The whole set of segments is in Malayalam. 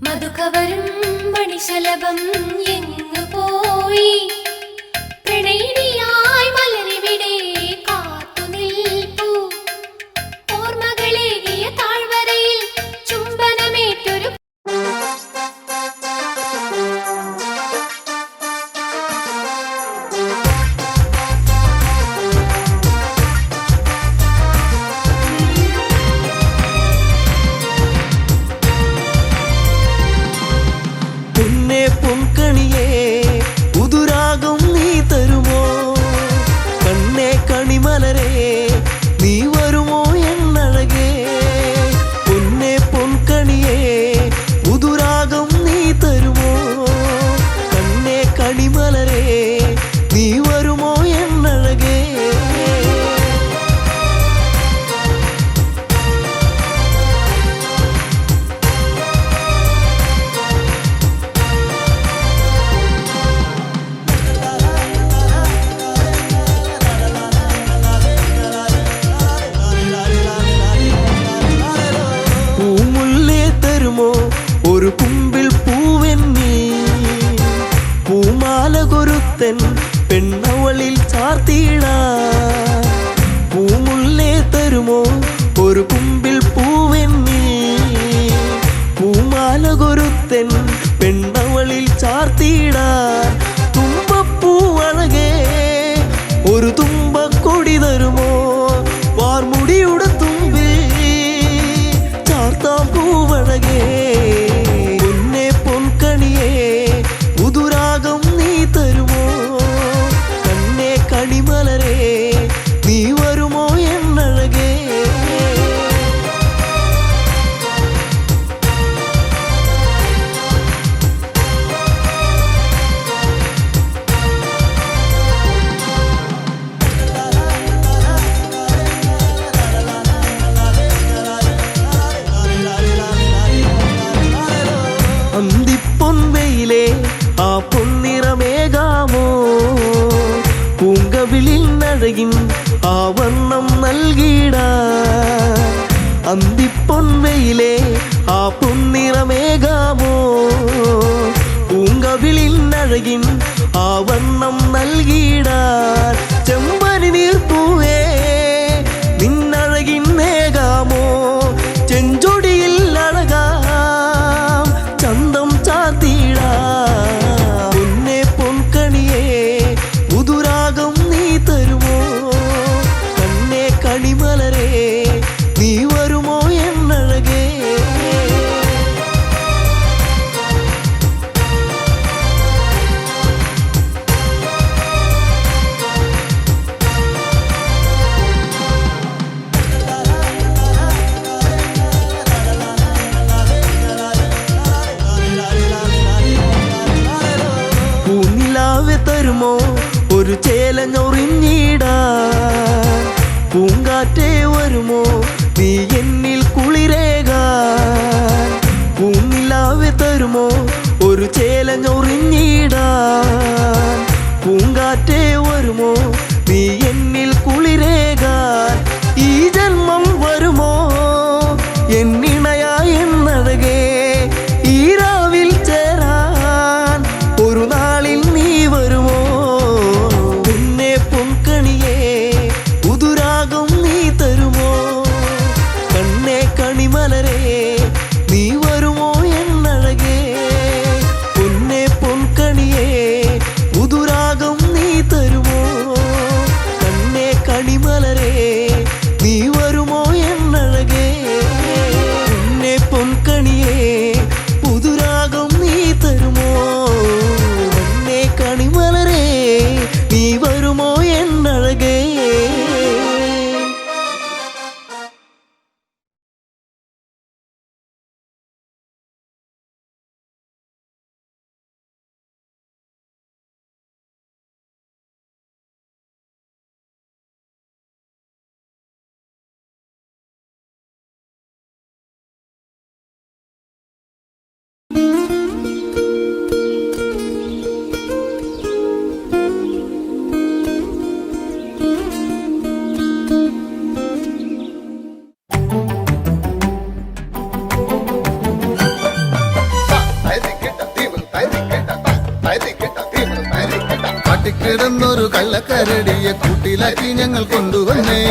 മധുകവരും മണിശലഭം എങ്ങു പോയി? പ്രണയിനിയായി മലരിവിടെ കാത്തു നിൽപ്പൂ. ഓർമ്മകളേകിയ താഴ്വരയിൽ ചുംബനമേറ്റൊരു പൊൻകണിയേ പുതുരാഗം നീ തരുമോ? കണ്ണേ കണിമലരേ നീ വരുമോ എന്നഴകേ? പൊന്നേ പൊൻകണിയേ പുതുരാഗം നീ തരുമോ? കണ്ണേ കണിമലരേ നീ വരുമോ എന്നഴകേ? ഒരു കുമ്പിൽ പൂവെന്നീ പൂമാല കൊരുത്തൻ പെണ്ണവളിൽ ചാർത്തിയിടാ. പൂമുല്ലേ തരുമോ ഒരു കുമ്പിൽ പൂവെന്നീ പൂമാല കൊരുത്തൻ പെണ്ണവളിൽ ചാർത്തിയിടാ. തുമ്പപ്പൂവഴകേ ഒരു തുമ്പക്കൊടി തരുമോ? വാർമുടിയുടെ തുമ്പിൽ ചാർത്താം പൂവഴകേ. കണിമലരേ നീ വരുമോ എന്നഴകേ? അന്തിപ്പൊൻവെയിലേ ആ പൊന്നിറമേകാമോ? പൂങ്കവിളിൽ നഴകിൻ ആ വർണ്ണം നൽകിടാ. അന്തിപ്പൊൻവെയിലേ ആ പൊന്നിറമേകാമോ? പൂങ്കവിളിൽ നഴകിൻ ആ വർണ്ണം നൽകിടാ. ചെമ്പനി നീർപ്പൂവേ നിന്നഴകിൻ നേകാമോ? ചെഞ്ചൊടിയിൽ അഴകാം ചന്തം ചാത്തിടാ. പൊന്നേ പൊൻകണിയേ പുതുരാഗം നീ തരുമോ? കണ്ണേ കണിമലരേ നീ വരുമോ എന്നഴകേ? പൂനിലാവെ തരുമോ ഒരു ചേലഞ്ഞൊറിഞ്ഞിടാ? പൂങ്കാറ്റേ വരുമോ നീ എന്നിൽ കുളിരേകാൻ? പൂനിലാവെ തരുമോ ഒരു ചേലഞ്ഞൊറിഞ്ഞിടാ? പൂങ്കാറ്റേ വരുമോ നീ എന്നിൽ കുളിരേകാൻ? ഈ ജന്മം വരുമോ എന്നിണയായി എന്നഴകേ? ഈ രാവിൽ ചേരാൻ ഒരു നാളിൽ നീ വരുമോ? പൊന്നേ പൊൻകണിയേ പുതുരാഗം നീ തരുമോ? കണ്ണേ കണിമലരേ നീ വരുമോ എന്നഴകേ? പൊന്നേ കാട്ടിക്കിടന്നൊരു കള്ളക്കരടിയെ കൂട്ടിലാക്കി ഞങ്ങൾ കൊണ്ടുവന്നേ.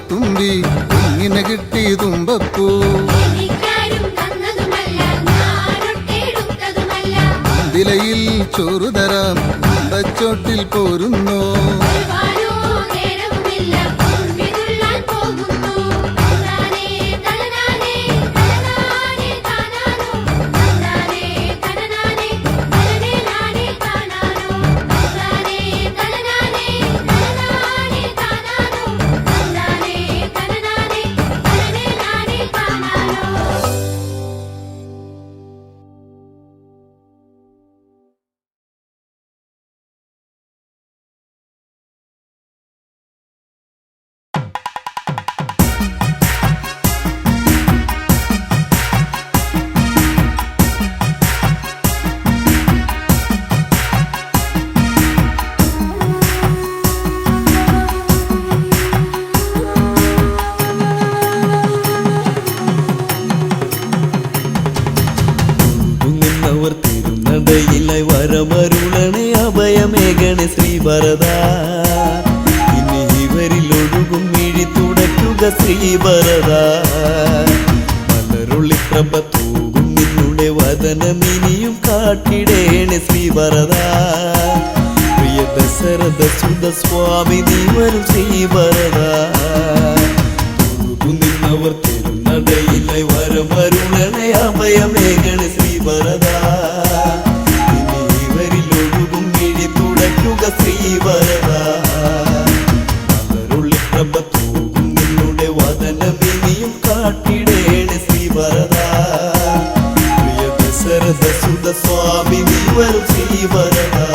തുമ്പി ഇങ്ങനെ കിട്ടി തുമ്പപ്പൂ വിലയിൽ ചോറു തരാം ചോട്ടിൽ പോരുന്നോ വരമരുളണേ അഭയമേകണേ ശ്രീഭരത ഇനി ഇവരിലൊഴുകും മിഴി തുടയ്ക്കുക ശ്രീഭരത മലരുള്ളിപ്രഭ തൂകും നിന്നുടെ വദനമിനിയും കാട്ടിടേണേ ശ്രീഭരത പ്രിയ ദശരഥ സുത സ്വാമി നീ വരും ശ്രീഭരത തൂകും നിന്നവർ തിരുനടയിലെ വരമരുളണേ അഭയമേകണേ ശ്രീഭരത ശ്രീവരദ മലരുള്ളിപ്രഭ തൂകും നിന്നുടെ വദനമിനിയും കാട്ടിടേണ ശ്രീവരദാ പ്രിയ ദശരഥ സുത സ്വാമി നീ വരും ശ്രീവരദാ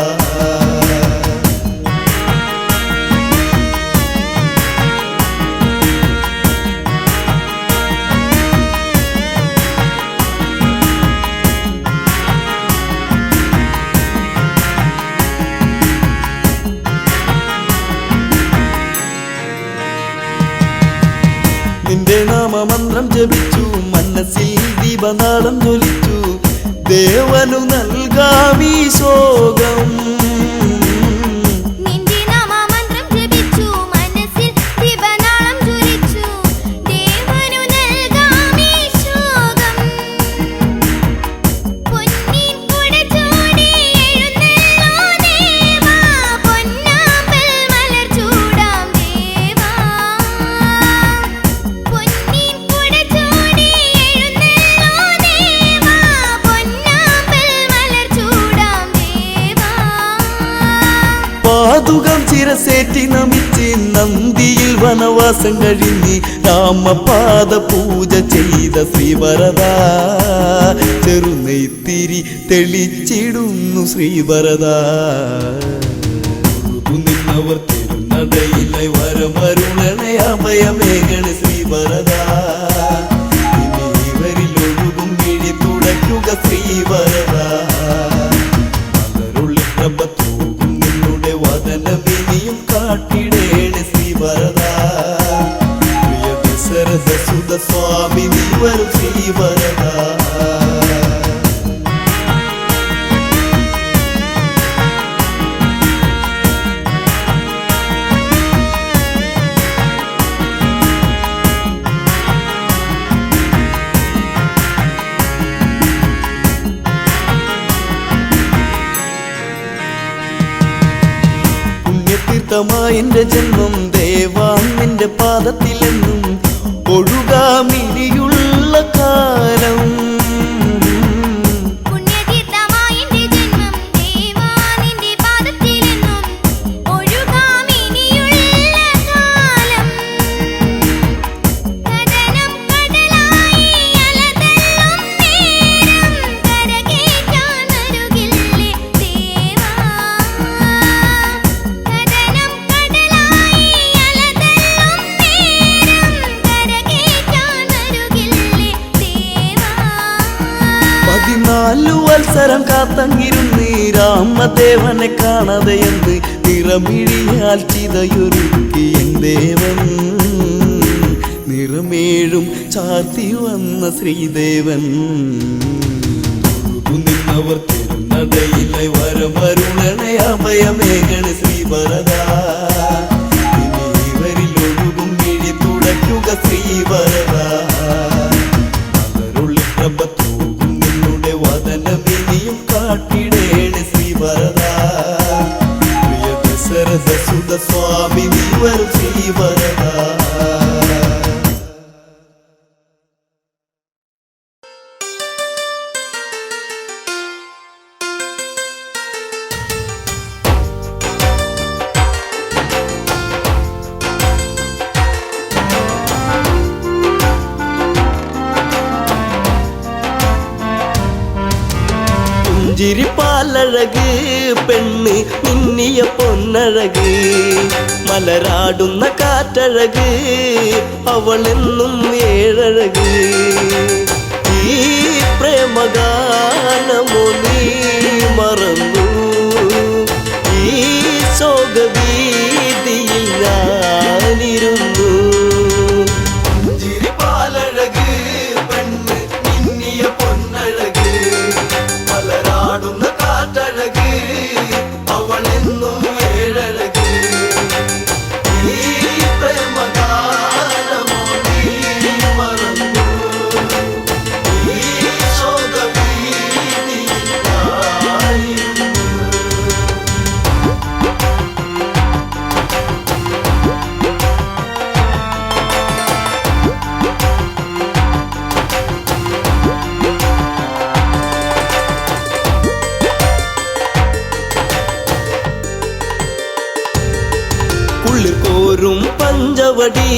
നിന്റെ നാമമന്ത്രം ജപിച്ചു മനസ്സിൽ ദീപനാളം ജ്വലിച്ചു ദേവനു നൽകാമീ ശോകം നിന്റെ നാമമന്ത്രം ജപിച്ചു മനസ്സിൽ ദീപനാളം ജ്വലിച്ചു ദേവനു നൽകാമീ ശോകം പൊന്നിൻ കുട ചൂടി എഴുന്നള്ളൂ ദേവാ പൊന്നാമ്പൽ മലർ ചൂടാം ദേവാ പൊന്നിൻ കുട ചൂടി എഴുന്നള്ളൂ ദേവാ പൊന്നാമ്പൽ മലർ ചൂടാം ദേവാ പാതുകം ചിരസേറ്റി നമിച്ച് നന്ദിയിൽ വനവാസം കഴിഞ്ഞ് രാമപാദ പൂജ ചെയ്ത ശ്രീവരദാ ചെറുനെയ്ത്തിരി തെളിച്ചിടുന്നു ശ്രീവരദാ നിന്നവർ തിരുനടയിലെ വരമരുളണേ അഭയമേകണ ശ്രീവരദാ ഇവരിൽ ഒഴുകും മിഴി തുടയ്ക്കുക ശ്രീവരദാ മലരുള്ളിൽ പ്രഭ തൂകും നിന്നുടെ വദനമിനിയും കാട്ടിടേണ ശ്രീവരദാ പ്രിയ ദശരഥ സുത സ്വാമി നീ വരും ശ്രീവരദാ പുണ്യതീർത്ഥമായെന്റെ ജന്മം ദേവാ നിന്റെ പാദത്തിലെന്നും ഒഴുകാമിനിയുള്ള കാലം പുണ്യതീർത്ഥമായ എന്റെ ജന്മം ദേവാ നിന്റെ പാദത്തിലെന്നും ഒഴുകാമിനിയുള്ള കാലം കടനം കടലായി അലതള്ളും നേരം കരകേറ്റാൻ അരുകില്ലേ ദേവാ കടനം കടലായി അലതള്ളും നേരം കരകേറ്റാൻ അരുകില്ലേ ദേവാ 14 വത്സരം കാത്തങ്ങിരുന്ന് രാമദേവനെ കാണാതെ എന്ന് നിറമിഴിയാൽ ചിതയൊരുക്കി എൻ ദേവൻ നിറമേഴും ചാർത്തി വന്ന ശ്രീദേവൻ നിന്നവർ തിരുനടയിലെ വരമരുളണേ അഭയമേകണ ശ്രീവരദാ ഇവരിൽ ഒഴുകും മിഴി തുടയ്ക്കുക ശ്രീവരദാ മലരുള്ളിൽ പ്രഭ തൂകും നിന്നുടെ വദനമിനിയും കാട്ടിടേണ ശ്രീവരദാ പ്രിയ ദശരഥ സുത സ്വാമി നീ വരും ശ്രീവരദാ പുഞ്ചിരിപ്പാലഴക് പെണ്ണ് മിന്നിയ പൊന്നഴക് മലരാടുന്ന കാറ്റഴക് അവളെന്നും ഏഴഴക് ഈ പ്രേമഗാനമോ നീ മറന്നു ഈ ശോകവീതിയിൽ ഞാനിരുന്നു പുഞ്ചിരിപ്പാലഴക് പെണ്ണ് മിന്നിയ പൊന്നഴക് മലരാടുന്ന കാറ്റഴക് അവളെന്നും ഏഴഴക് ഈ പ്രേമഗാനമോ നീ മറന്നു ഈ ശോകവീതിയിൽ ഞാനിരുന്നു ഉള്ളിൽ കോരും പഞ്ചവടി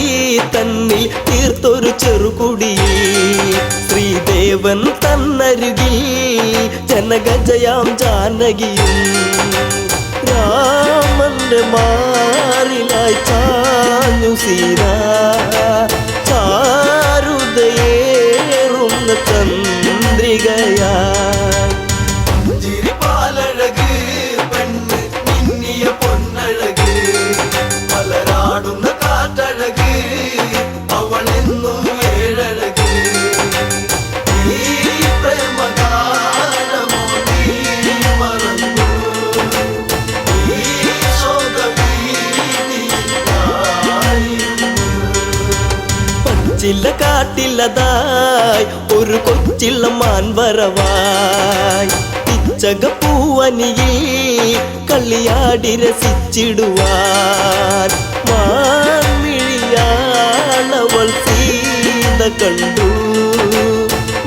തന്നിൽ തീർത്തൊരു ചെറുകു കുടിയിൽ ശ്രീദേവൻ തന്നരുകിൽ ജനകജയാം ജാനകിയും രാമന്റെ മാറിലായി ചാഞ്ഞു സീത ചാരുതയേറുന്ന ചന്ദ്രികയായി ചിരിപ്പാലഴക് പെണ്ണ് മിന്നിയ പൊന്നഴക് മലരാടുന്ന കാറ്റഴക് അവളെന്നും ഏഴഴക് ഈ പ്രേമഗാനമോ നീ മറന്നു ഈ ശോകഭീതിയായിരുന്നു പച്ചില കാട്ടിലതായി ഒരു കൊച്ചില്ല മാൻവരവായി പിച്ചകപ്പൂവനിയിൽ കളിയാടി രസിച്ചിടുവാൻ മാൻമിഴിയാണവൾ സീത കണ്ടു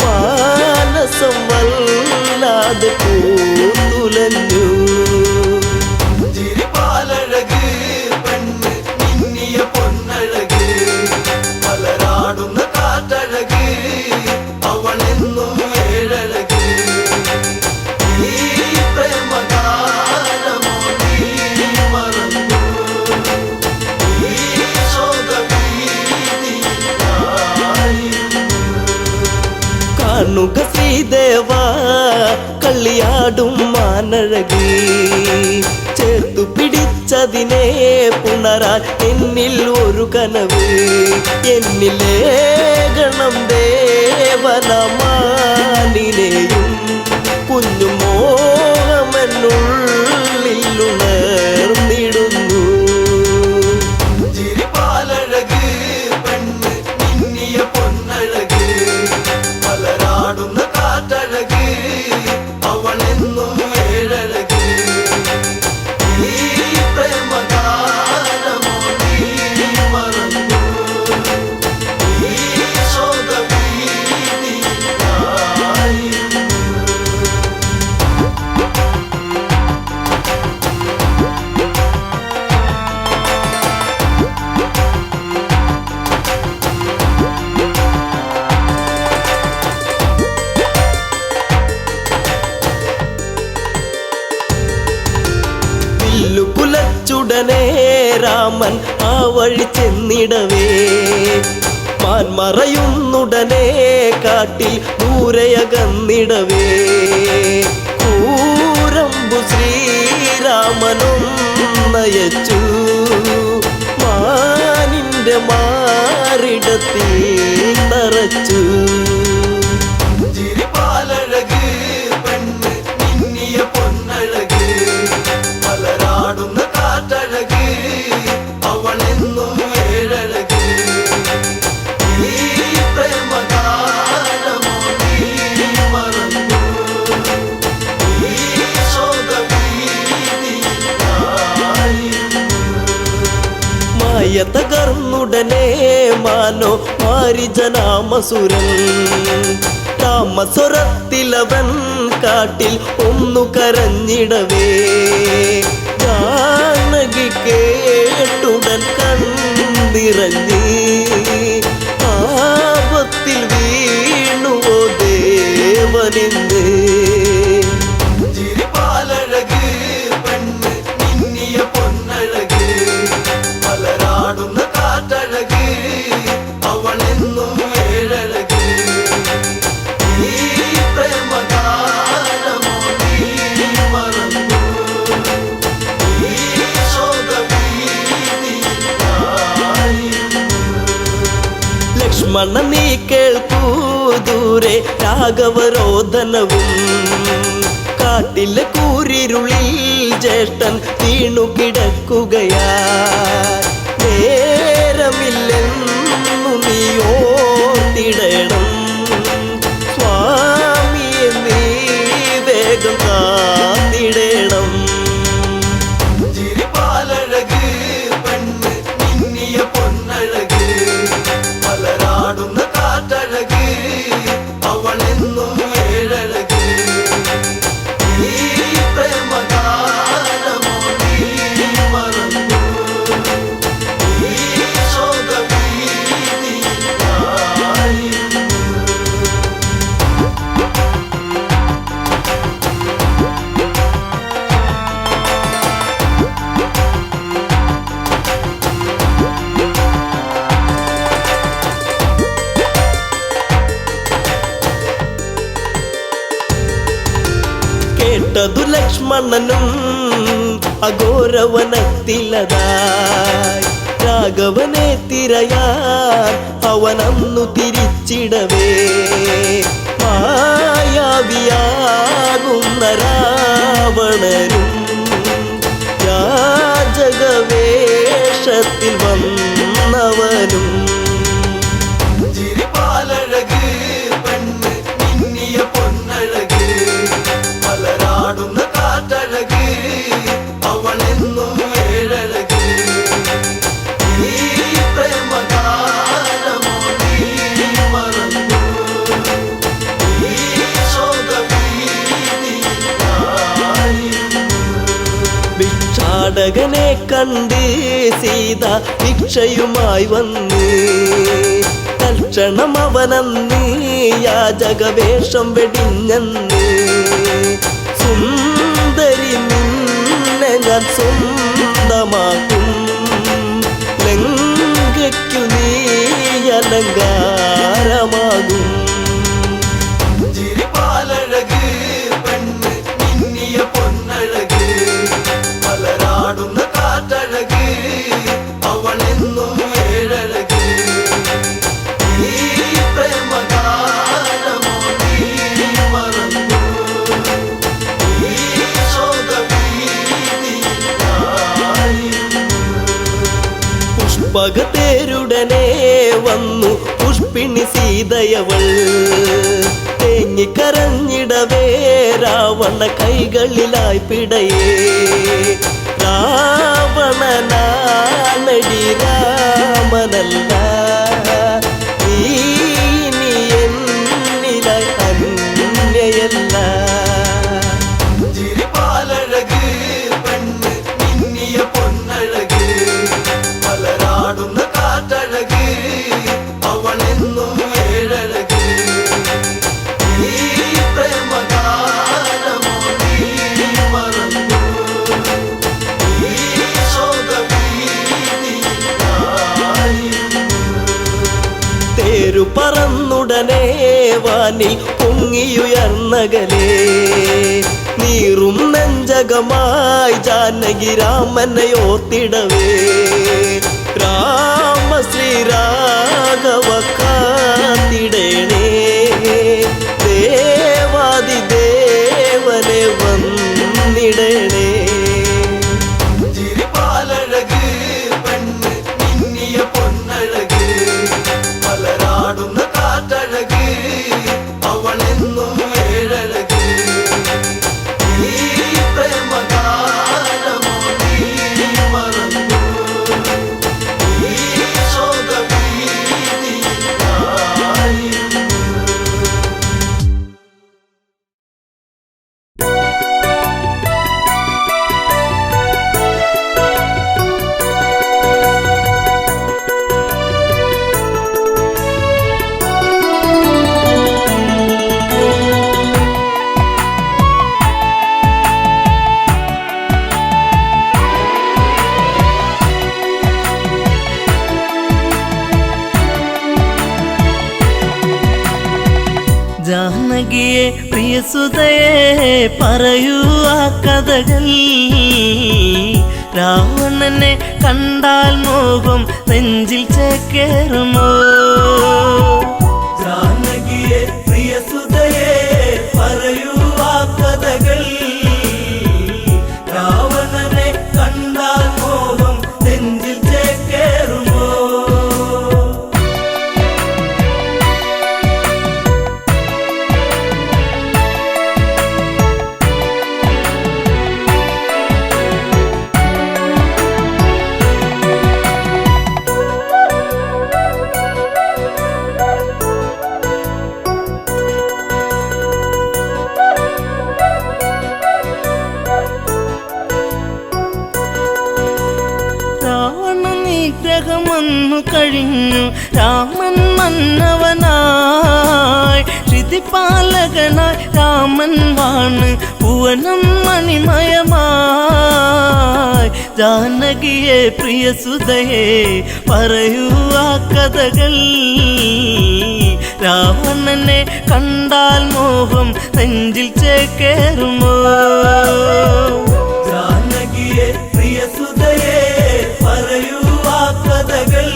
മാനസം വല്ലാതെ പൂത്തുലഞ്ഞു ചിരിപ്പാലഴക് പെണ്ണ് മിന്നിയ പൊന്നഴക് മലരാടുന്ന കാറ്റഴക് അവളെന്നും ഏഴഴക് ഈ പ്രേമഗാനമോ നീ മറന്നു ഈ ശോകഭീതിയായിരുന്നു കാണുക ശ്രീദേവ കളിയാടും മാനഴകി ചേർത്തു പിടിച്ചതിനെ പുണരാൻ എന്നിൽ ഒരു കനവ് എന്നിലേ ഗണം ദേവനമാനിനെയും കുഞ്ഞു മോഹമെന്നുള്ളിൽ ഉണർന്നിടുന്നു ചിരിപ്പാലഴക് പെണ്ണ് മിന്നിയ പൊന്നഴക് മലരാടുന്ന കാറ്റഴക് അവളെന്നും ഏഴഴക് ഈ പ്രേമഗാനമോ നീ മറന്നു ഈ ശോകഭീതിയായിരുന്നു കുലച്ചുടനെ രാമൻ ആ വഴി ചെന്നിടവേ മാൻമറയുന്നുടനെ കാട്ടിൽ ദൂരയകന്നിടവേ കൂരമ്പു ശ്രീരാമനും നയച്ചു മാനിന്റെ മാറിടത്തിൽ തറച്ചു ചിരിപ്പാലഴക് പെണ്ണ് മിന്നിയ പൊന്നഴക് മലരാടുന്ന കാറ്റഴക് അവളെന്നും ഏഴഴക് ഈ പ്രേമഗാനമോ നീ മറന്നു ഈ ശോകഭീതിയായിരുന്നു മായ തകർന്നുടനെ മാനോ മാരിജനാമസുരൻ താമസ്വരത്തിലവൻ കാട്ടിൽ ഒന്നു കരഞ്ഞിടവേ ജാനകി കേട്ടുടൻ കണ്ണിറങ്ങി ആപത്തിൽ വീണുവോ ദേവനിന്ന് ചിരിപ്പാലഴക് പെണ്ണ് മിന്നിയ പൊന്നഴക് മലരാടുന്ന കാറ്റഴക് അവളെന്നും ഏഴഴക് ഈ പ്രേമഗാനമോ നീ മറന്നു ഈ ശോകഭീതിയായിരുന്നു ലക്ഷ്മണ നീ കേൾക്കൂ ദൂരെ രാഘവരോധനവും കാട്ടിലെ കൂരിരുളിൽ ജ്യേഷ്ഠൻ വീണു കിടക്കുകയാ നേരമില്ലെന്നു നീ ഓർത്തിടണം സ്വാമിയെ നീ വേഗം കാത്തിടണം ചിരിപ്പാലഴക് പെണ്ണ് മിന്നിയ പൊന്നഴക് മലരാടുന്ന കാറ്റഴക് അവളെന്നും ഏഴഴക് ഈ പ്രേമഗാനമോ നീ മറന്നു ഈ ശോകഭീതിയായിരുന്നു ലക്ഷ്മണനും അഘോരവനത്തിലതായി രാഘവനെ തിരയാൻ അവനന്നു തിരിച്ചിടവേ മായാവിയാകുന്ന രാവണനും യാചകവേഷത്തിൽ വന്നവനും ചിരിപ്പാലഴക് പെണ്ണ് മിന്നിയ പൊന്നഴക് മലരാടുന്ന കാറ്റഴക് അവളെന്നും ഏഴഴക് ഈ പ്രേമഗാനമോ നീ മറന്നു ഈ ശോകഭീതിയിലായിരുന്നു. ഭിക്ഷാടകനെ കണ്ട് സീത ഭിക്ഷയുമായി വന്ന് തൽക്ഷണം അവനന്ന് യാചകവേഷം വെടിഞ്ഞന്ന് സുന്ദരി നിന്നെ ഞാൻ സ്വന്തമാക്കും ലങ്കയ്ക്കു നീ അലങ്കാരമാകും ചിരിപ്പാലഴക് പെണ്ണ് മിന്നിയ പൊന്നഴക് മലരാടുന്ന കാറ്റഴക് അവളെന്നും ഏഴഴക് ഈ പ്രേമഗാനമോ നീ മറന്നു ഈ ശോകഭീതിയിലായിരുന്നു. പുഷ്പകത്തേരുടനെ വന്നു പുഷ്പിണി സീതയവൾ തേങ്ങിക്കരഞ്ഞിടവേ രാവണ കൈകളിലായി പിടയേ രാവണനാണടി രാമനല്ല നീ ഇനി എന്നിലായി അന്യയല്ല ചിരിപ്പാലഴക് പെണ്ണ് മിന്നിയ പൊന്നഴക് മലരാടുന്ന കാറ്റഴക് അവളെന്നും ഏഴഴക് ഈ പ്രേമഗാനമോ നീ മറന്നു ഈ ശോകഭീതിയിലായിരുന്നു. തേരു പറന്നുടനെ വാനിൽ പൊങ്ങിയുയർന്നകലേ നീറും നെഞ്ചകമായി ജാനകി രാമനെ ഓർത്തിടവേ രാമ ശ്രീരാഘവ കാത്തിടേണേ ദേവാദിദേവനെ വന്നിടണേ ചിരിപ്പാലഴക് പെണ്ണ് മിന്നിയ പൊന്നഴക് മലരാടുന്ന കാറ്റഴക് അവളെന്നും ഏഴഴക് ഈ പ്രേമഗാനമോ നീ മറന്നു ഈ ശോകഭീതിയിലായിരുന്നു. ജാനകിയെ പ്രിയസുതയെ പറയൂ ആ കഥകൾ രാവണനെ കണ്ടാൽ മോഹം നെഞ്ചിൽ ചേക്കേറുമോ ജാനകിയെ പ്രിയസുതയെ പറയൂ ആ കഥകൾ രാവണനെ കണ്ടാൽ മോഹം നെഞ്ചിൽ ചേക്കേറുമോ നിഗ്രഹമൊന്നു കഴിഞ്ഞു രാമൻ മന്നവനായി ശ്രുതിപാലകനായി രാമൻ വാണ് ഭുവനം മണിമയമായി ജാനകിയെ പ്രിയസുതയെ പറയൂ ആ കഥകൾ രാവണനെ കണ്ട കണ്ടാൽ മോഹം നെഞ്ചിൽ ചേക്കേറുമോ? ജാനകിയെ പ്രിയസുതയെ പറയൂ ആ കഥകൾ.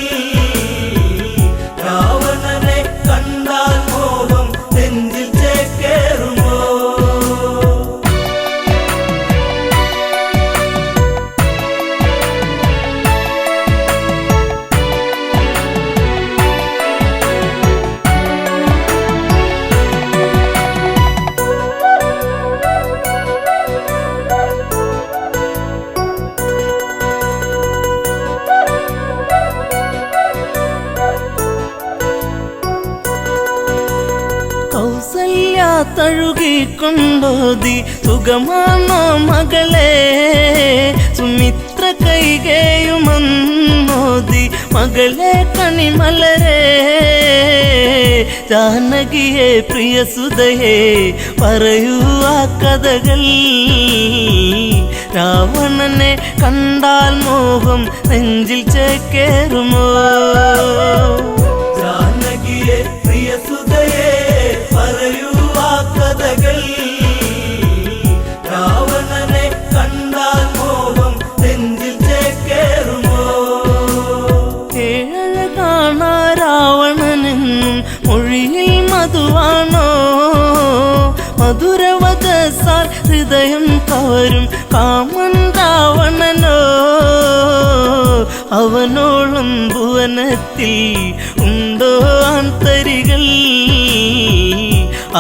രാവണനെ കണ്ടാൽ മോഹം നെഞ്ചിൽ ചേക്കേറുമോ? കൗസല്യ തഴുകിക്കൊണ്ടോതി സുഖമാണോ മകളെ? സുമിത്ര കൈകേയുമന്നോതി മകളെ കണിമലരെ. ജാനകിയെ പ്രിയസുതയെ പറയൂ ആ കഥകൾ. രാവണനെ കണ്ടാൽ മോഹം നെഞ്ചിൽ ചേക്കേറുമോ? ജാനകിയെ പ്രിയസുതയെ പറയൂ ആ കഥകൾ. രാവണനെ കണ്ടാൽ മോഹം നെഞ്ചിൽ ചേക്കേറുമോ? ഏഴഴകാണ രാവണനെന്നും മൊഴിയിൽ മധുവാണോ? മധുരവദസാൽ ഹൃദയം കവരും കാമൻ രാവണനോ? അവനോളം ഭുവനത്തിൽ ഉണ്ടോ ആന്തരികൾ?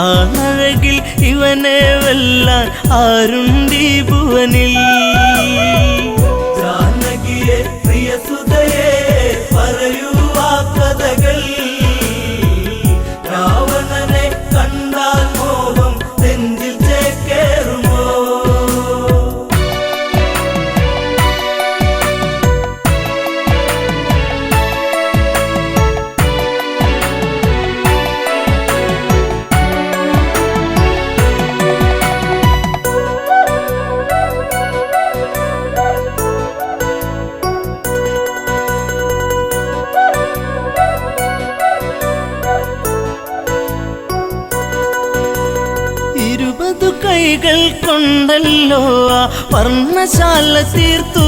ആണഴകിൽ ഇവനെ വെല്ലാൻ ആരുണ്ടീ ഭുവനിൽ? ജാനകിയെ പ്രിയസുതയെ പറയൂ ആ കഥകൾ. രാവണനെ കണ്ടാൽ മോഹം നെഞ്ചിൽ ചേക്കേറുമോ? കൈകൾ കൊണ്ടല്ലോ ആ വർണ്ണശാല തീർത്തു.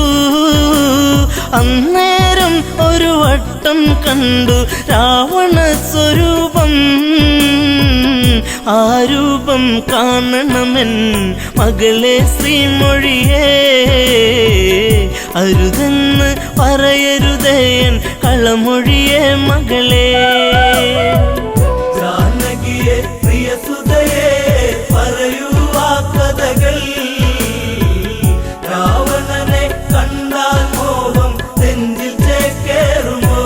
അന്നേരം ഒരു വട്ടം കണ്ടു രാവണ സ്വരൂപം. ആ രൂപം കാണണമെൻ മകളെ ശ്രീമൊഴിയേ. അരുതെന്ന് പറയരുതേൻ കളമൊഴിയേ മകളെ. ജാനകിയെ പ്രിയസുതയെ പറയൂ ആ കഥകൾ. രാവണനെ കണ്ടാൽ മോഹം നെഞ്ചിൽ ചേക്കേറുമോ?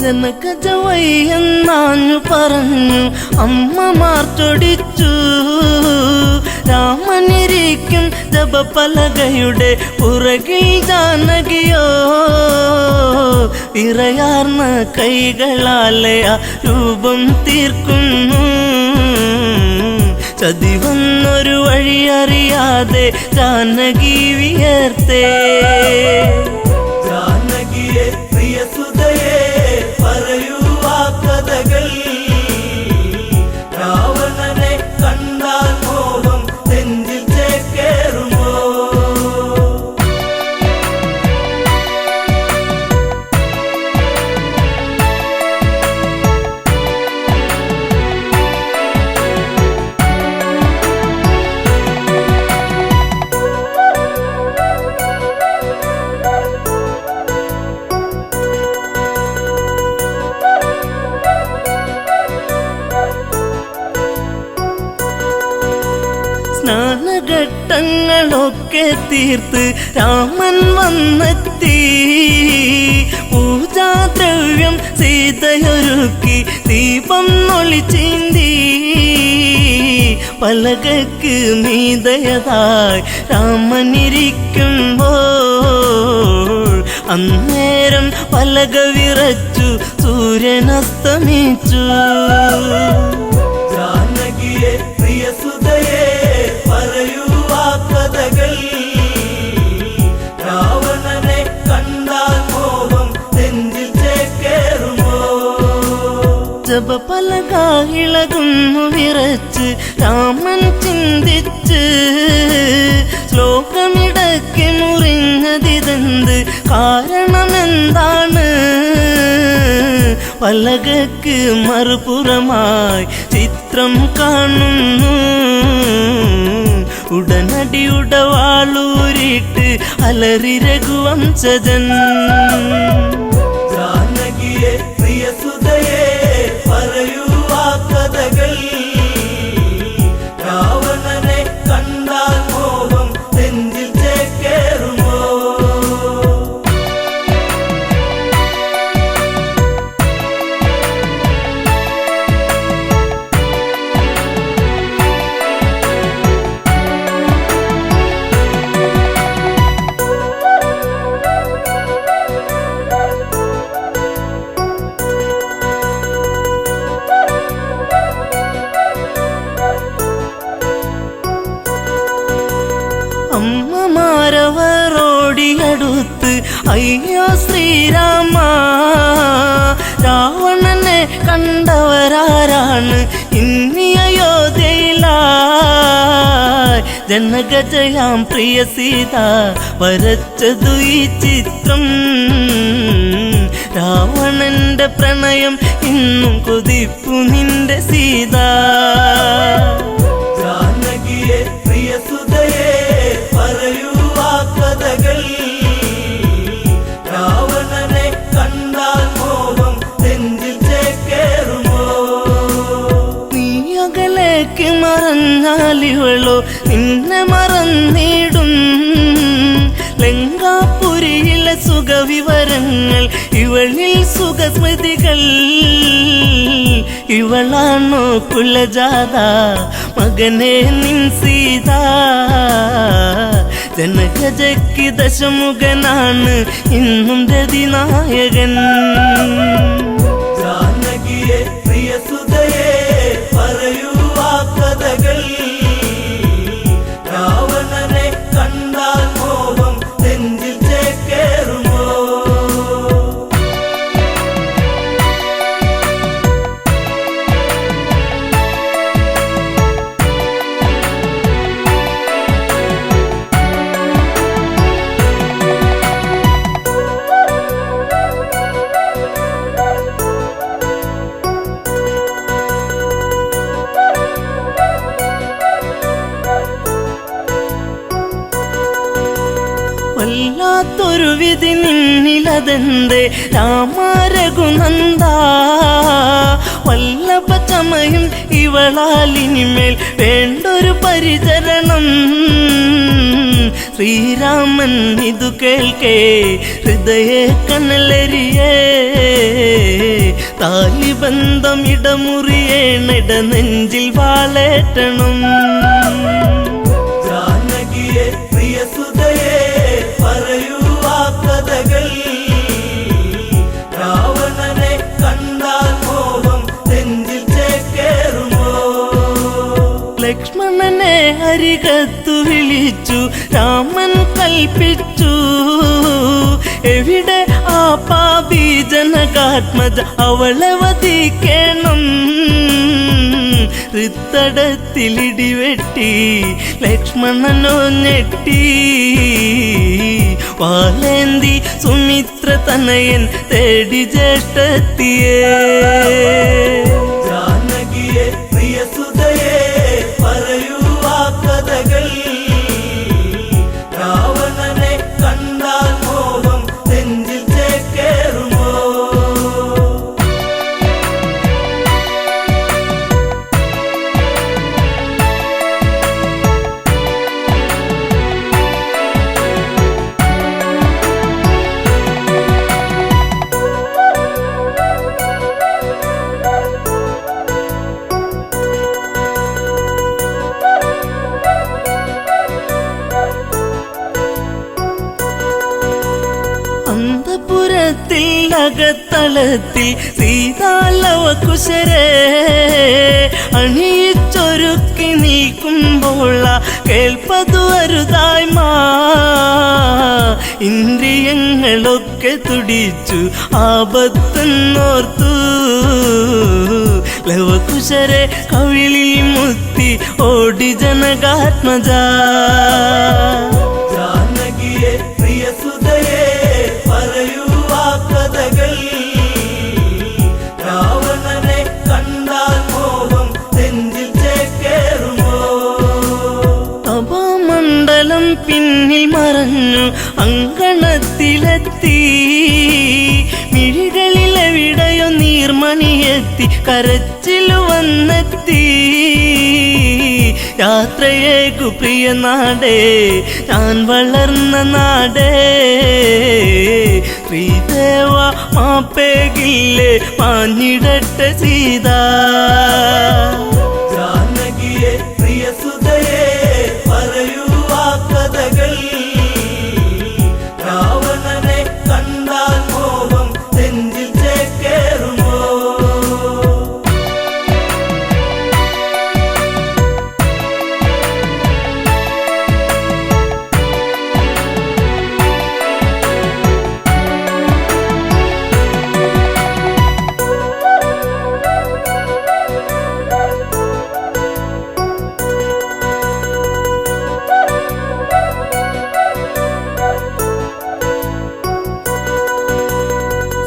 ജനകജവയ്യെന്നാഞ്ഞു പറഞ്ഞു അമ്മമാർ ചൊടിച്ചു. രാമനിരിക്കും ജപപലകയുടെ പുറകിൽ ജാനകിയോ വിറയാർന്ന കൈകളാലെ ആ രൂപം തീർക്കുന്നു. ചതിവന്നൊരു വഴിയറിയാതെ ജാനകി വിയർത്തേ. ജാനകിയെ പ്രിയസുതയെ പറയൂ ആ കഥകൾ. രാവണനെ കണ്ടാൽ മോഹം നെഞ്ചിൽ ചേക്കേറുമോ? സ്നാനഘട്ടങ്ങളൊക്കെ തീർത്ത് രാമൻ വന്നെത്തി. പൂജാദ്രവ്യം സീതയൊരുക്കി ദീപം ഒളിച്ചീന്തി. പലകക്ക് മീതയതായി രാമനിരിക്കുമ്പോൾ അന്നേരം പലക വിറച്ചു സൂര്യനസ്തമിച്ചു. ജാനകിയെ പ്രിയസുതയെ പറയൂ ആ കഥകൾ. രാവണനെ കണ്ടാൽ മോഹം നെഞ്ചിൽ ചേക്കേറുമോ? ജപപലകായിളകുന്നു വിറച്ച് രാമൻ ചിന്തിച്ച് ശ്ലോകമിടയ്ക്ക് മുറിഞ്ഞതിതെന്ത് കാരണമെന്താണ്? പലകക്ക് മറുപുറമായി ചിത്രം കാണുന്നു. ഉടനടി ഉടവാളൂരിട്ട് അലറി രഘുവംശജൻ. ജാനകിയെ പ്രിയസുതയെ പറയൂ ആ കഥകൾ. രാവണനെ കണ്ടാൽ മോഹം നെഞ്ചിൽ ചേക്കേറുമോ? അമ്മമാരവരോടിയടുത്ത് അയ്യോ ശ്രീരാമ, രാവണനെ കണ്ടവരാരാണ് ഇനി അയോധ്യയിലായി? ജനകജയാം പ്രിയ സീത വരച്ചതു ഈ ചിത്രം. രാവണന്റെ പ്രണയം ഇന്നും കൊതിപ്പു നിന്റെ സീത. ജാനകിയെ പ്രിയസുതയെ പറയൂ ആ കഥകൾ. രാവണനെ കണ്ടാൽ മോഹം നെഞ്ചിൽ ചേക്കേറുമോ? നീ അകലേക്ക് മറഞ്ഞാലിവളോ നിന്നെ മറന്നിടും. ലങ്കാപുരിയിലെ സുഖവിവരങ്ങൾ ഇവളിൽ സുഖസ്മൃതികൾ. ഇവളാണോ കുലജാത മകനെ നിൻ സീത? ജനകജയ്ക്ക് ദശമുഖനാണ് ഇന്നും രതിനായകൻ. ജാനകിയെ പ്രിയസുതയെ പറയൂ ആ കഥകൾ. രാവണനെ കണ്ടാൽ മോഹം നെഞ്ചിൽ ചേക്കേറുമോ? വല്ലാത്തൊരു വിധി നിന്നിലതെന്തേ രാമ രഘുനന്ദ? വല്ലഭ ചമയും ഇവളാലിനിമേൽ വേണ്ടൊരു പരിചരണം. ശ്രീരാമൻ ഇതു കേൾക്കേ ഹൃദയ കനലരിയേ. താലിബന്ധം ഇടമുറിയേണിട നെഞ്ചിൽ വാളേറ്റണം. ജാനകിയെ പ്രിയസുതയെ പറയൂ ആ കഥകൾ. രാവണനെ കണ്ടാൽ മോഹം നെഞ്ചിൽ ചേക്കേറുമോ? ലക്ഷ്മണനെ അരികത്തു വിളിച്ചു രാമൻ കൽപ്പിച്ചു. എവിടെ ആ പാപി ജനകാത്മജ അവളെ വധിക്കണം. ഹൃത്തടത്തിലിടിവെട്ടി ലക്ഷ്മണനോ ഞെട്ടി. വാലേന്തി സുമിത്ര തനയൻ തേടി ജ്യേഷ്ഠത്തിയേ. ജാനകിയെ പ്രിയസുതയെ പറയൂ ആ കഥകൾ. രാവണനെ കണ്ടാൽ മോഹം നെഞ്ചിൽ ചേക്കേറുമോ? അന്തപുരത്തിൽ അകത്തളത്തിൽ സീതാലവകുശരെ അണിയിച്ചൊരുക്കി നീക്കുമ്പോൾ കേൾപ്പതു അരുതായ്മ. ഇന്ദ്രിയങ്ങളൊക്കെ തുടിച്ചു ആപത്തെന്നോർത്തു ലവകുശരെ കവിളിൽ മുത്തി ഓടി ജനകാത്മജ. ജാനകിയെ പ്രിയസുതയെ പറയൂ ആ കഥകൾ. രാവണനെ കണ്ടാൽ മോഹം നെഞ്ചിൽ ചേക്കേറുമോ? അപമണ്ഡലം പിന്നിൽ മറഞ്ഞു അങ്കണത്തിലെത്തി. മിഴികളിൽ എവിടെയോ നീർമണിയെത്തി, കരച്ചിലു വന്നെത്തി. യാത്രയേക്കു പ്രിയ നാടേ, ഞാൻ വളർന്ന നാടേ. ശ്രീദേവ മാപ്പേകില്ലേ മാഞ്ഞിടട്ടെ സീത. ജാനകിയെ പ്രിയസുതയെ പറയൂ ആ കഥകൾ. രാവണനെ കണ്ടാൽ മോഹം നെഞ്ചിൽ ചേക്കേറുമോ?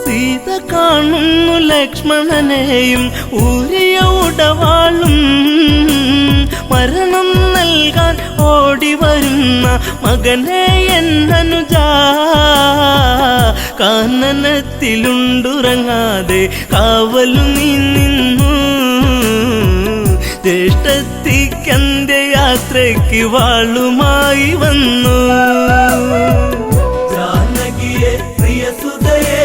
സീത കാണുന്നു ലക്ഷ്മണനെയും ഊരിയ ഉടവാളും. മരണം നൽകാൻ ഓടി വരുന്ന മകനെ എന്നനുജ. കാനനത്തിലുണ്ടുറങ്ങാതെ കാവലു നീ നിന്നു. ജ്യേഷ്ഠത്തിക്കന്റെ യാത്രയ്ക്ക് വാളുമായി വന്നു. ജാനകിയെ പ്രിയസുതയെ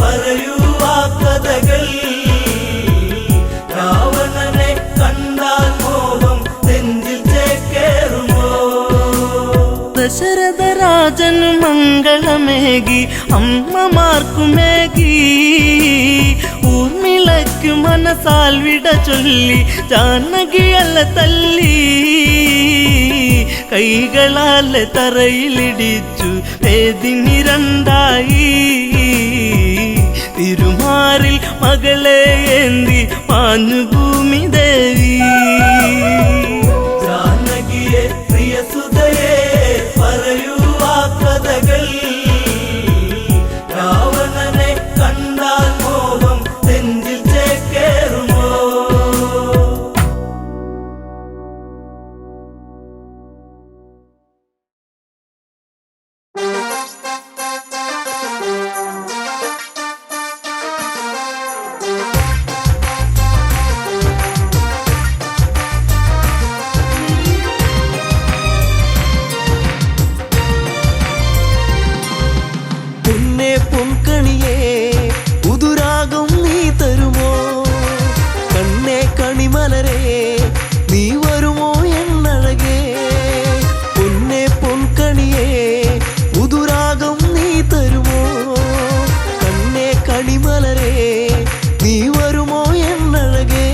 പറയൂ ആ കഥകൾ. രാവണനെ കണ്ടാൽ മോഹം നെഞ്ചിൽ ചേക്കേറുമോ? ദശരഥ രാജനു മംഗളമേകി അമ്മമാർക്കുമേകി. ഊർമിളയ്ക്കു മനസാൽ വിട ചൊല്ലി ജാനകിയല്ല തല്ലി. കൈകളാലെ തറയിലിടിച്ചു വേദിനി രണ്ടായി. തിരുമാറിൽ മകളെ ഏന്തി മാഞ്ഞു ഭൂമി ദേവി. ജാനകിയെ പ്രിയസുതയെ പറയൂ ആ കഥകൾ. രാവണനെ കണ്ടാൽ മോഹം നെഞ്ചിൽ ചേക്കേറുമോ? പൊന്നേ പൊൻകണിയേ പുതുരാഗം നീ തരുമോ? കണ്ണേ കണിമലരേ നീ വരുമോ എന്നഴകേ? പൊന്നേ പൊൻകണിയേ പുതുരാഗം നീ തരുമോ? കണ്ണേ കണിമലരേ നീ വരുമോ എന്നഴകേ?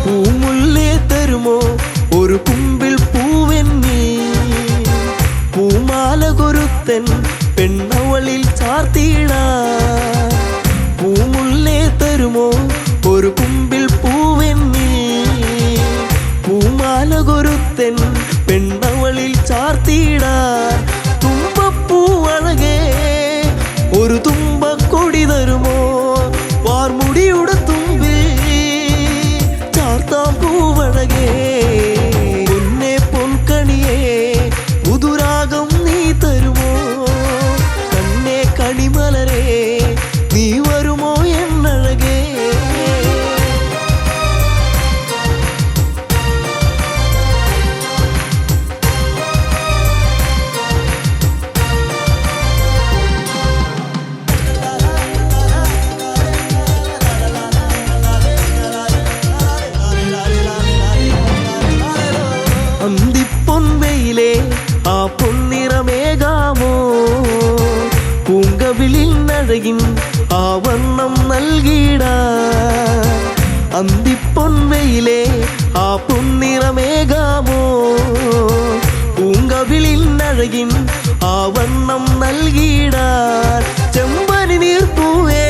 പൂമുല്ലേ തരുമോ ഒരു കുമ്പിൽ പൂവെന്നീ? പൂമാല കൊരുത്തൻ പെണ്ണവളിൽ ചാർത്തിടാ. പൂമുല്ലേ തരുമോ ഒരു കുമ്പിൽ പൂവെന്നീ? പൂമാല കൊരുത്തൻ പെണ്ണവളിൽ ചാർത്തിടാ. തുമ്പപ്പൂവഴകേ ഒരു തുമ്പക്കൊടി തരുമോ? വാർമുടിയുടെ തുമ്പിൽ ചാർത്താം പൂവഴകേ. പൊന്നേ പൊൻകണിയേ പുതുരാഗം നീ തരുമോ? കണ്ണേ കണിമലരേ നീ വരുമോ എന്നഴകേ? നിന്നഴകിൻ ആവണ്ണം നൽകിടാൻ അന്തിപ്പൊൻവയിലെ ആ പൊന്നിറമേകാമോ പൂങ്കവിളിൽ അഴകിൻ ആവണ്ണം നൽകിടാൻ ചെമ്പനി നീർപ്പൂവേ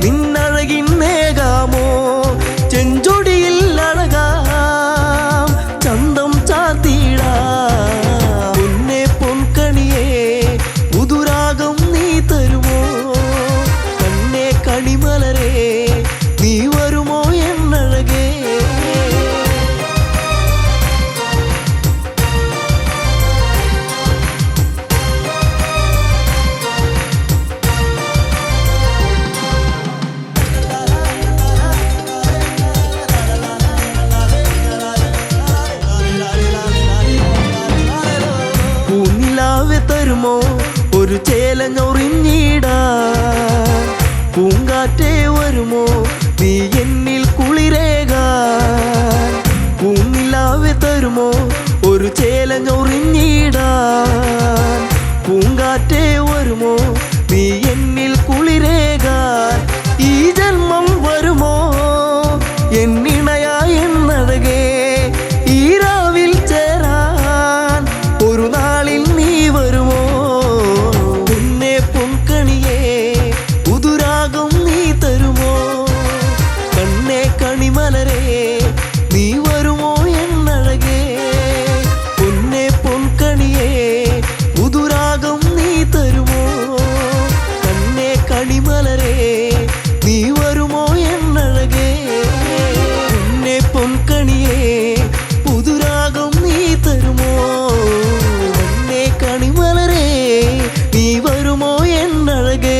നിന്നഴകിൻ നേകാമോ ചെഞ്ചൊടിയിൽ അഴകാം ചന്തം ചാത്തിടാ പൊന്നെ പൊൻകണിയേ പുതുരാഗം നീ തരുമോ കണ്ണേ കണിമലരേ നീ വരുമോ എന്നഴകേ പൂനിലാവെ തരുമോ ഒരു ചേലഞ്ഞൊറിഞ്ഞിടാൻ പൂങ്കാറ്റേ വരുമോ നീ എന്നിൽ കുളിരേകാൻ പൂനിലാവെ തരുമോ ഒരു ചേലഞ്ഞൊറിഞ്ഞിടാൻ പൂങ്കാറ്റേ വരുമോ നീ എന്നിൽ കുളിരേകാൻ ഈ ജന്മം വരുമോ എന്നിണയായി എന്നഴകേ ഈ രാവിൽ ചേരാൻ ഒരു നാളിൽ നീ വരുമോ പൊന്നെ പൊൻകണിയേ പുതുരാഗം നീ തരുമോ കണ്ണേ കണിമലരേ നീ വരുമോ എന്നഴകേ പൊന്നെ പൊൻകണിയേ പുതുരാഗം നീ തരുമോ കണ്ണേ കണിമലരേ നീ വരുമോ എന്നഴകേ പൊന്നെ പൊൻകണിയേ പുതുരാഗം നീ തരുമോ കണ്ണേ കണിമലരേ നീ വരുമോ എന്നഴകേ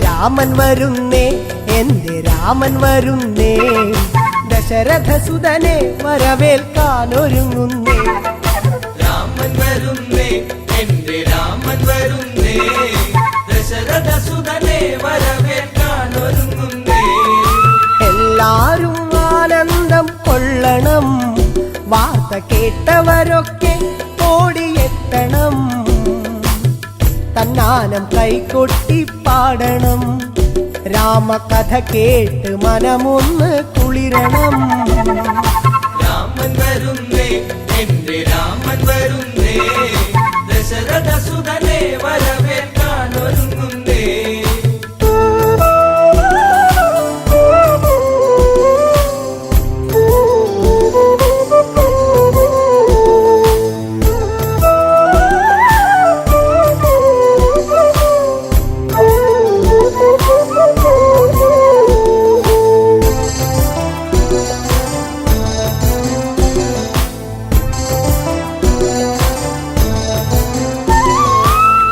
രാമൻ വരുന്നേ എന്റെ രാമൻ വരുന്നേ ദശരഥസുതനെ വരവേൽക്കാനൊരുങ്ങുന്നേ രാമൻ വരുന്നേ എന്റെ രാമൻ വരുന്നേ ദശരഥസുതനെ വരവേൽക്കാനൊരുങ്ങുന്നേ എല്ലാരും ആനന്ദം കൊള്ളണം വാർത്ത കേട്ടവരൊക്കെ ഓടിയെത്തണം തന്നാനം കൈകൊട്ടി പാടണം രാമകഥ കേട്ട് മനമൊന്ന് കുളിരണം രാമൻ വരുന്നേ എന്റെ രാമൻ വരുന്നേ ദശരഥസുതനെ വരവേൽക്കാനൊരുങ്ങുന്നേ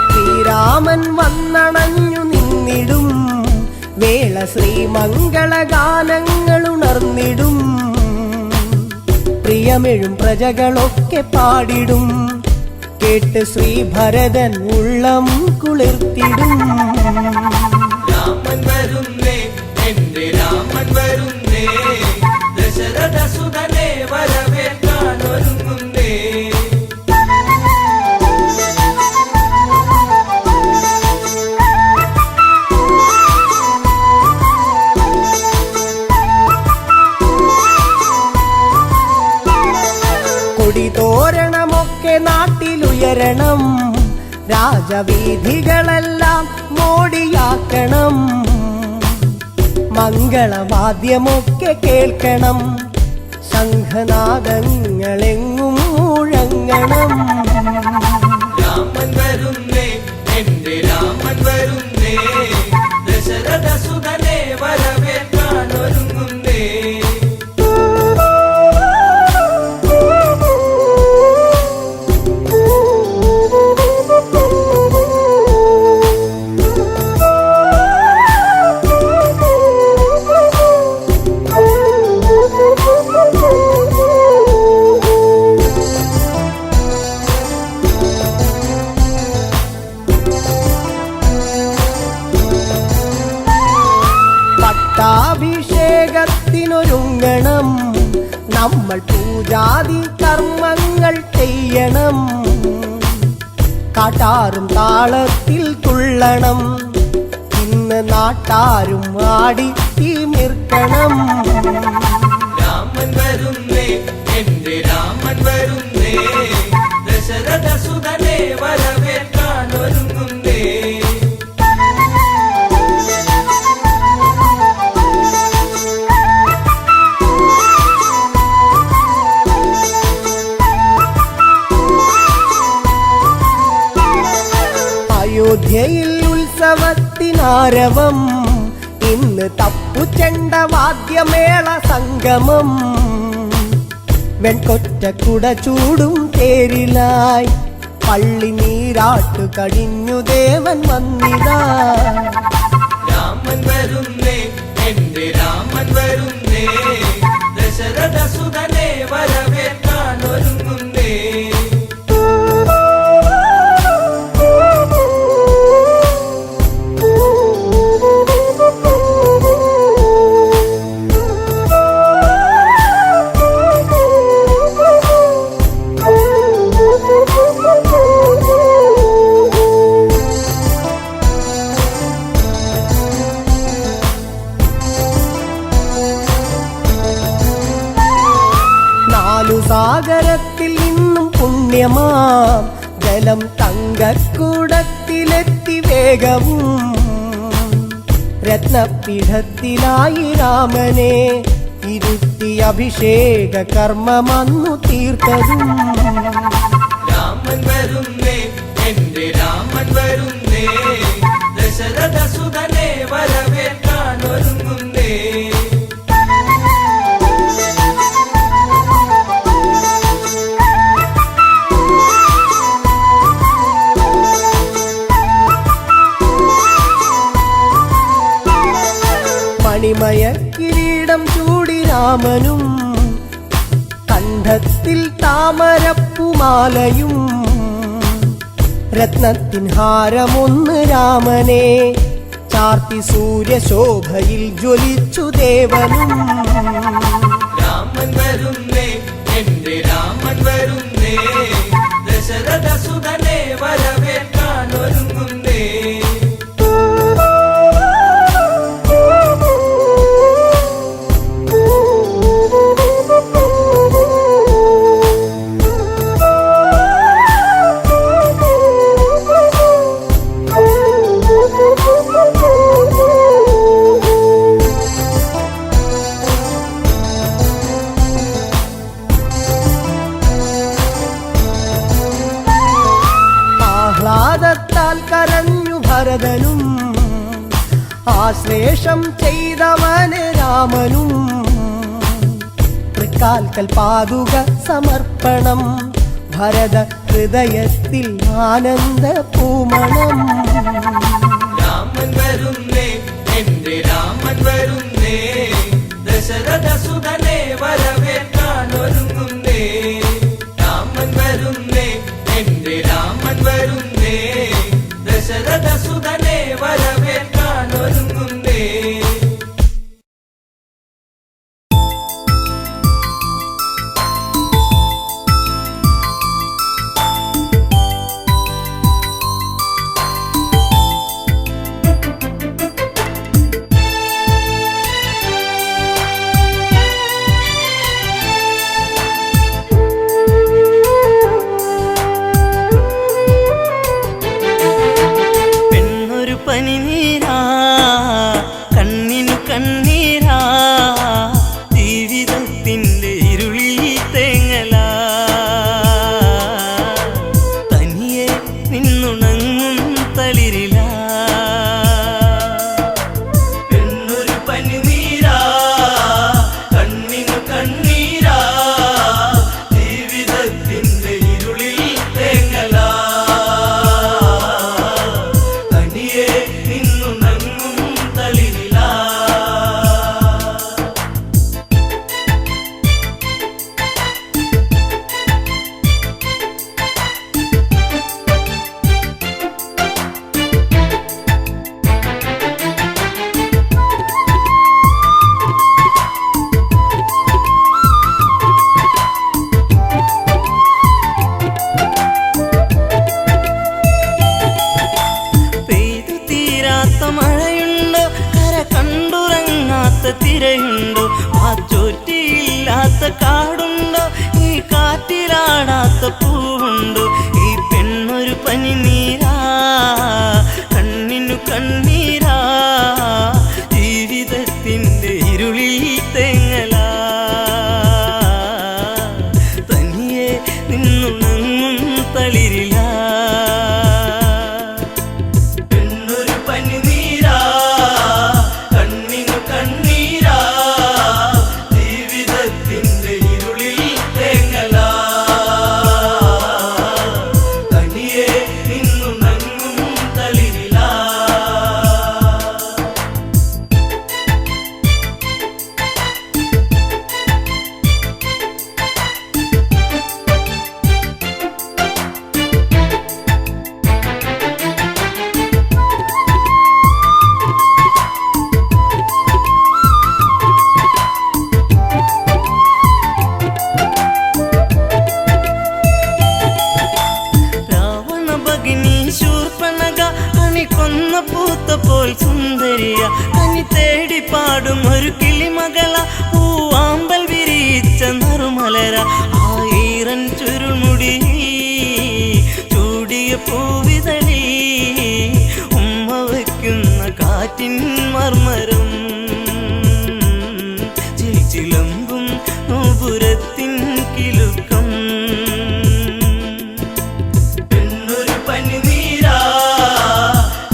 ശ്രീരാമൻ വന്നണഞ്ഞു നിന്നിടും വേള ശ്രീമംഗളഗാനങ്ങൾ ഉണർന്നിടും പ്രിയമെഴും പ്രജകളൊക്കെ പാടിടും കേട്ട് ശ്രീഭരതൻ ഉള്ളം കുളിർത്തിടും രാമൻ വരുന്നേ എന്റെ രാമൻ വരുന്നേ ദശരഥസുതനെ വരവേൽക്കാനൊരുങ്ങുന്നേ കൊടിതോരണമൊക്കെ നാട്ടിലുയരണം രാജവീഥികളെല്ലാം മോടിയാക്കണം മംഗളവാദ്യമൊക്കെ കേൾക്കണം ശംഖനാദങ്ങളെങ്ങും മുഴങ്ങണം രാമൻ വരുന്നേ എന്റെ രാമൻ വരുന്നേ ദശരഥസുതനെ വരവേൽക്കാനൊരുങ്ങുന്നേ നമ്മൾ പൂജാതി കർമ്മങ്ങൾ ചെയ്യണം, കാട്ടാറും താളത്തിൽ തുള്ളണം, ഇന്ന് നാട്ടാരും ആടി തിമിർക്കണം. രാമൻ വരുന്നേ, എന്റെ രാമൻ വരുന്നേ, ദശരഥ സുതനെ വരവേൽക്കാൻ ഒരുങ്ങുന്നേ. അയോധ്യയിൽ ഉത്സവത്തിനാരവം, ഇന്ന് തപ്പുചെണ്ട വാദ്യമേള സംഗമം. വെൺകൊറ്റക്കുട ചൂടും തേരിലായി പള്ളി നീരാട്ടു കഴിഞ്ഞു ദേവൻ വന്നിതാ. രാമൻ വരുന്നേ, എന്റെ രാമൻ വരുന്നേ, ദശരഥ സുതനെ വരവേൽക്കാൻ ഒരുങ്ങുന്നേ. സാഗരത്തിൽ നിന്നും പുണ്യമാം ജലം തങ്കക്കുടത്തിലെത്തി വേഗവും. രത്നപീഠത്തിലായി രാമനെ ഇരുത്തി അഭിഷേക കർമ്മമന്നു തീർത്തതും. രാമൻ വരുന്നേ, എന്റെ രാമൻ വരുന്നേ, ദശരഥ സുതനെ വരവേൽക്കാൻ ഒരുങ്ങുന്നേ. മണിമയ കിരീടം ചൂടി രാമനും കണ്ഠത്തിൽ താമരപ്പുമാലയും. രത്നത്തിൻ ഹാരമൊന്ന് രാമനെ ചാർത്തി സൂര്യശോഭയിൽ ജ്വലിച്ചു ദേവനും. രാമൻ വരുന്നേ, എന്റെ രാമൻ വരുന്നേ, ദശരഥ സുതനെ വരവേൽക്കാൻ ഒരുങ്ങുന്നേ. ആഹ്ലാദത്താൽ കരഞ്ഞു ഭരതനും, ആശ്ലേഷം ചെയ്തവന് രാമനും. തൃക്കാൽക്കൽ പാതുക സമർപ്പണം, ഭരത ഹൃദയത്തിൽ ആനന്ദ പൂമണം. രാമൻ വരുന്നേ, എന്റെ രാമൻ വരുന്നേ, ദശരഥ സുതനെ വരവേൽക്കാൻ ഒരുങ്ങുന്നേ. രാമൻ വരുന്നേ, എന്റെ രാമൻ വരുന്നേ, ദശരഥ സുതനെ വരവേൽക്കാൻ ഒരുങ്ങുന്നേ. പനി കാണാത്ത കാടുണ്ടോ, ഈ കാറ്റിലാടാത്ത പൂവുണ്ടോ? ഈ പെണ്ണൊരു പനിനീരാ, കണ്ണിനു കണ്ണീരാ, ജീവിതത്തിൻ്റെ ഇരുളിൽ തേങ്ങലാ, തനിയെ നിന്നുണങ്ങും തളിരില. പെണ്ണൊരു പനിനീരാ, കണ്ണിനു കണ്ണീരാ, ജീവിതത്തിൻ്റെ ഇരുളിൽ തേങ്ങലാ, തനിയെ നിന്നുണങ്ങും തളിരില. രാവണ ഭഗിനി ശൂർപ്പണഖ കണി കൊന്ന പൂത്ത പോൽ സുന്ദരിയ, കനി തേടി പാടും ഒരു കിളിമകള, പൂവാമ്പൽ വിരിച്ച നറുമലര, ആയിരം ചുരുൾമുടി ചൂടിയ പൂവിതളി, ഉമ്മ വയ്ക്കുന്ന കാറ്റിൻ മർമരം, ചിലമ്പും നോപുരത്തിൻ കിലുക്കം. പെണ്ണൊരു പനിനീരാ,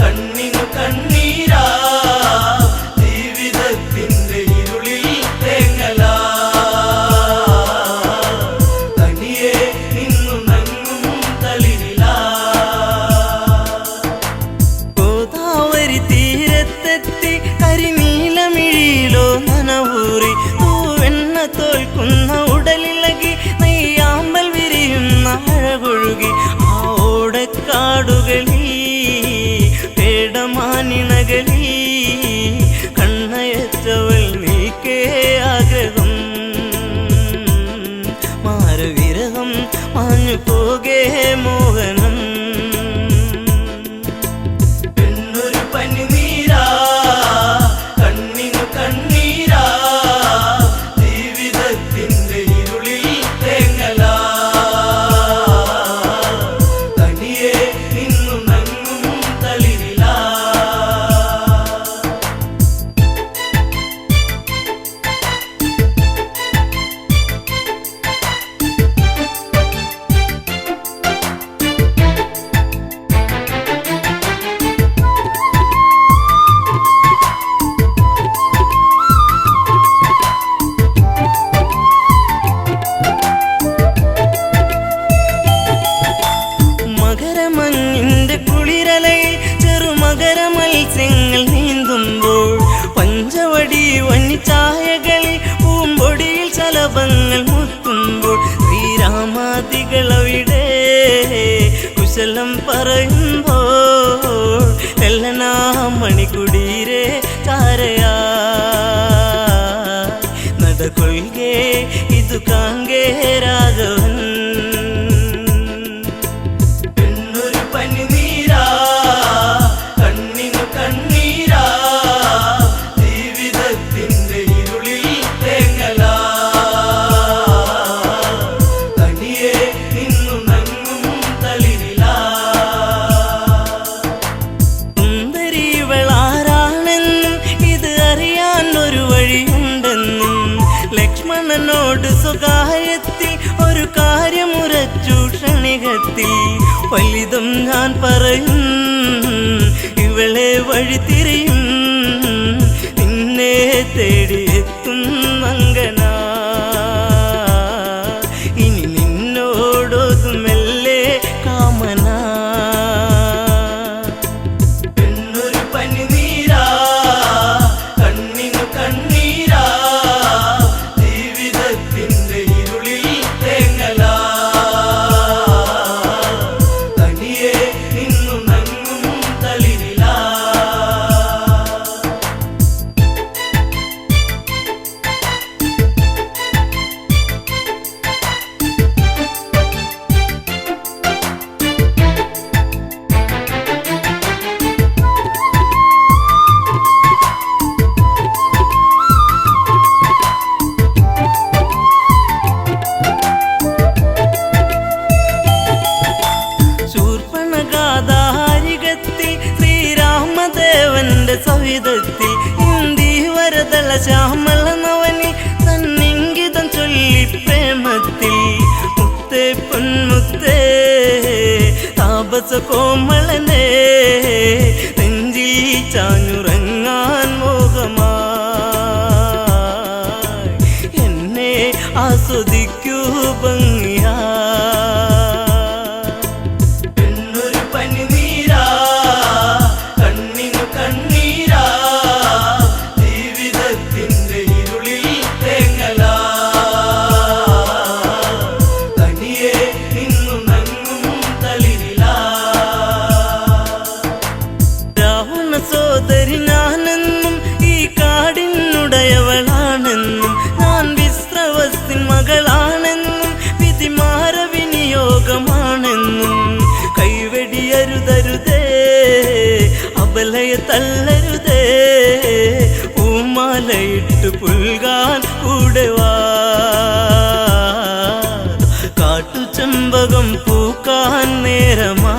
കണ്ണിനു കണ്ണീരാ, ജീവിതത്തിൻ്റെ ഇരുളിൽ തേങ്ങലാ, തനിയെ നിന്നുണങ്ങും തളിരില. ഗോദാവരി തീരത്തെത്തി കരിനീലമിഴിയിലോ നനവൂറി, തൂവെണ്ണ തോൽക്കുന്ന ഉടലിളകി, നെയ്യാമ്പൽ വിരിയുന്ന അഴകൊഴുകി, ആ ഓടക്കാടുകളിൽ പേടമാനിണകളിൽ കണ്ണയച്ചവൾ നീക്കേ ആഗ്രഹം, മാരവിരഹം മാഞ്ഞു പോകേ മോഹനം. പെണ്ണൊരു പനിനീരാ, കണ്ണിനു കണ്ണീരാ, ജീവിതത്തിൻ്റെ ഇരുളിൽ തേങ്ങലാ, തനിയെ നിന്നുണങ്ങും തളിരില. മകരമഞ്ഞിന്റെ കുളിരലയിൽ ചെറുമകര മത്സ്യങ്ങൾ നീന്തുമ്പോൾ, പഞ്ചവടി വന്നിച്ചായകളിൽ പൂമ്പൊടിയിൽ ശലഭങ്ങൾ മുത്തുമ്പോൾ, ശ്രീരാമാദികളവിടെ കുശലം പറയുമ്പോൾ, എല്ലനാ മണിക്കുടീരെ ചാരയാ നടകൊള്ളുകേ ഇതു കാങ്കേ രാഘവൻ. പെണ്ണൊരു പനിനീരാ, കണ്ണിനു കണ്ണീരാ, ജീവിതത്തിൻ്റെ ഇരുളിൽ തേങ്ങലാ, തനിയെ നിന്നുണങ്ങും തളിരില. സുന്ദരിവളാരാണെന്നും ഇത് അറിയാൻ ഒരു വഴിയുണ്ടെന്നും, ലക്ഷ്മണനോട് സ്വകാര്യത്തിൽ ഒരു കാര്യമുറച്ചു ക്ഷണികത്തിൽ, വലുതും ഞാൻ പറയും ഇവളെ വഴിതിരിയും, നിന്നെ തേടി എത്തും അങ്കനാ, ഇനി നിന്നോടൊതുമെല്ലെ കാമനാ. പെണ്ണൊരു പനിനീരാ, കണ്ണിനു കണ്ണീരാ, ജീവിതത്തിൻ്റെ ഇരുളിൽ തേങ്ങലാ, തനിയെ നിന്നുണങ്ങും തളിരില. തന്റെ സവിധത്തിൽ ഇന്ദി വരതള ശ്യാമള നവനി തന്നിങ്കിതം ചൊല്ലി പ്രേമത്തിൽ മുത്തേ പൊന്മുത്തേ താപസ കോമളനെ നെഞ്ചിൽ ചാഞ്ഞുറങ്ങാൻ മോഹമായി എന്നെ ആസ്വദിക്കൂ ഭംഗിയാ എന്നൊരു പനിനീരാ കണ്ണിനു കണ്ണീരാ ജീവിതത്തിന്റെ ഇരുളിൽ തേങ്ങലാ തനിയെ നിന്നു നങ്ങും തളിരിലാ രാവണ സോദരി ഞാനെന്നും ഈ കാടിനുടയവളാണെന്നും ഞാൻ വിശ്രവസിൻ മകളാണെന്നും വിധിമാര വിനിയോഗമാണെന്നും കൈവെടിയരുതരുതേ അബലയെ തള്ളരുതേ പൂമാലയിട്ട് പുൽകാൻ കൂടെ വാ കാട്ടുചെമ്പകം പൂക്കാൻ നേരമാ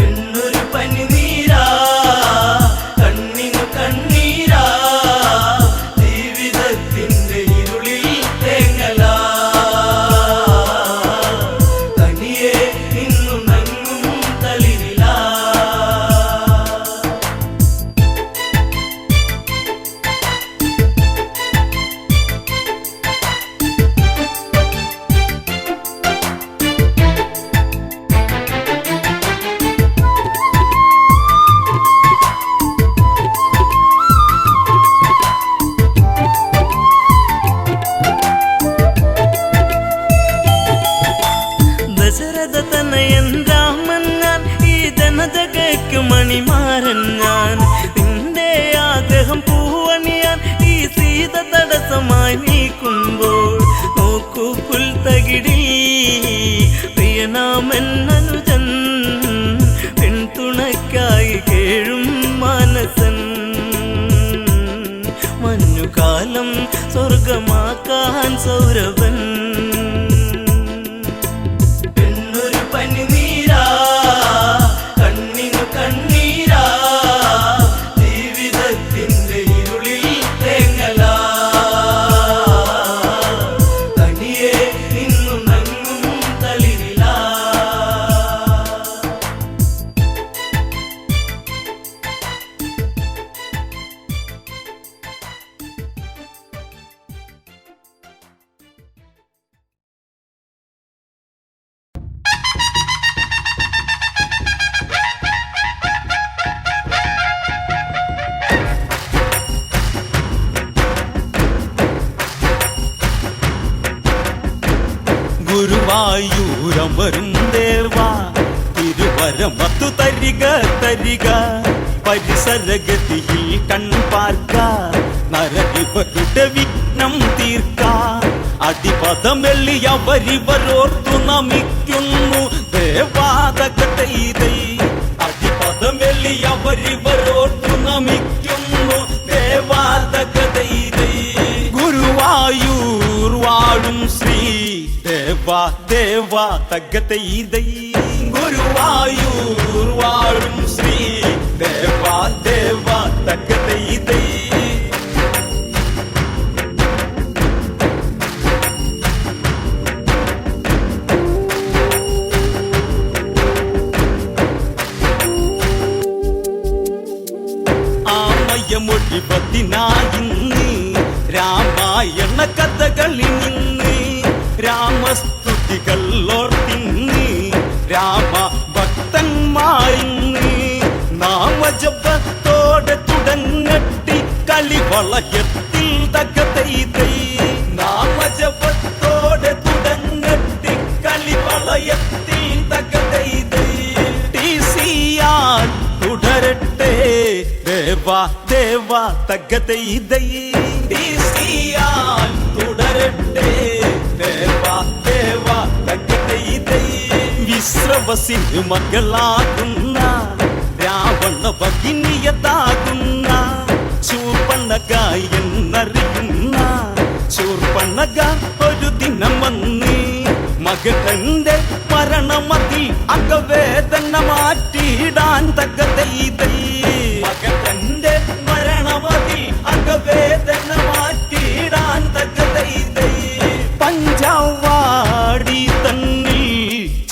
എന്നൊരു പനിനീരാ കണ്ണിനു കണ്ണീരാ ജീവിതത്തിന്റെ ഇരുളിൽ തേങ്ങലാ തനിയെ നിന്നു നങ്ങും തളിരിലാ ദശരഥ തനയൻ രാമൻ ഞാൻ ഈ ജനജഗയ്ക്കു മണിമാരൻ ഞാൻ നിന്റെ ആഗ്രഹം പൂവണിയാൻ ഈ സീത തടസ്സമായി നീക്കുമ്പോൾ നോക്കൂ പുൽത്തകിടി പ്രിയനാമെന്നനുജൻ പെൺതുണയ്ക്കായി കേഴും മാനസൻ മഞ്ഞുകാലം സ്വർഗമാക്കാൻ സൗരഭൻ എന്നൊരു പനിനീരാ കണ്ണിനു കണ്ണീരാ ജീവിതത്തിന്റെ ഇരുളിൽ തേങ്ങലാ തനിയെ നിന്നു നങ്ങും തളിരിലാ ഗുരുവായൂരമരും ദേവാ തിരുവരമത്തു തരിക തരിക പരിസരഗതിയിൽ കൺപാർക്ക നരകിവരുടെ വിഘ്നം തീർക്ക അടിപദമെള്ളിയവരിവരോർത്തു നമിക്കുന്നു ദേവാതകതൈതൈ അടിപദമെള്ളിയവരിവരോർത്തു നമിക്കുന്നു ദേവാതകതൈതൈ ഗുരുവായൂർ വാഴും ശ്രീ ദേവാ ദേവാ തകതൈതൈ ഗുരുവായൂർ വാഴും ശ്രീ ദേവാ ദേവാ തകതൈതൈ ആമയമൊഴിപതിനായിന്ന് രാമായണ കഥകളിൽ നിന്ന് രാമസ്തുതികൾ ഓർത്തിന്ന് രാമ ഭക്തന്മാരിന്ന് നാമജപത്തോടെ തുടങ്ങട്ടി കളിവളയത്തിൽ തകതൈതൈ നാമജപത്തോടെ തുടങ്ങട്ടി കളിവളയത്തിൽ തകതൈതൈ ടിസിയാൻ തുടരട്ടെ ദേവാ ദേവാ തകതൈതൈ ടിസിയാൻ തുടരട്ടെ ദേവാ ദേവാ തകതൈതൈ വിശ്രവസിന് മകളാകുന്ന രാവണ ഭഗിനിയതാകുന്ന ചൂർപ്പണക എന്നറിയുന്ന ചൂർപ്പണക ഒരു ദിനം വന്ന് മകന്റെ മരണമതിൽ അകവേദന മാറ്റിയിടാൻ തകതൈതൈ മകന്റെ മരണമതിൽ അകവേദന മാറ്റിയിടാൻ തകതൈതൈ പഞ്ചവാടി തന്നിൽ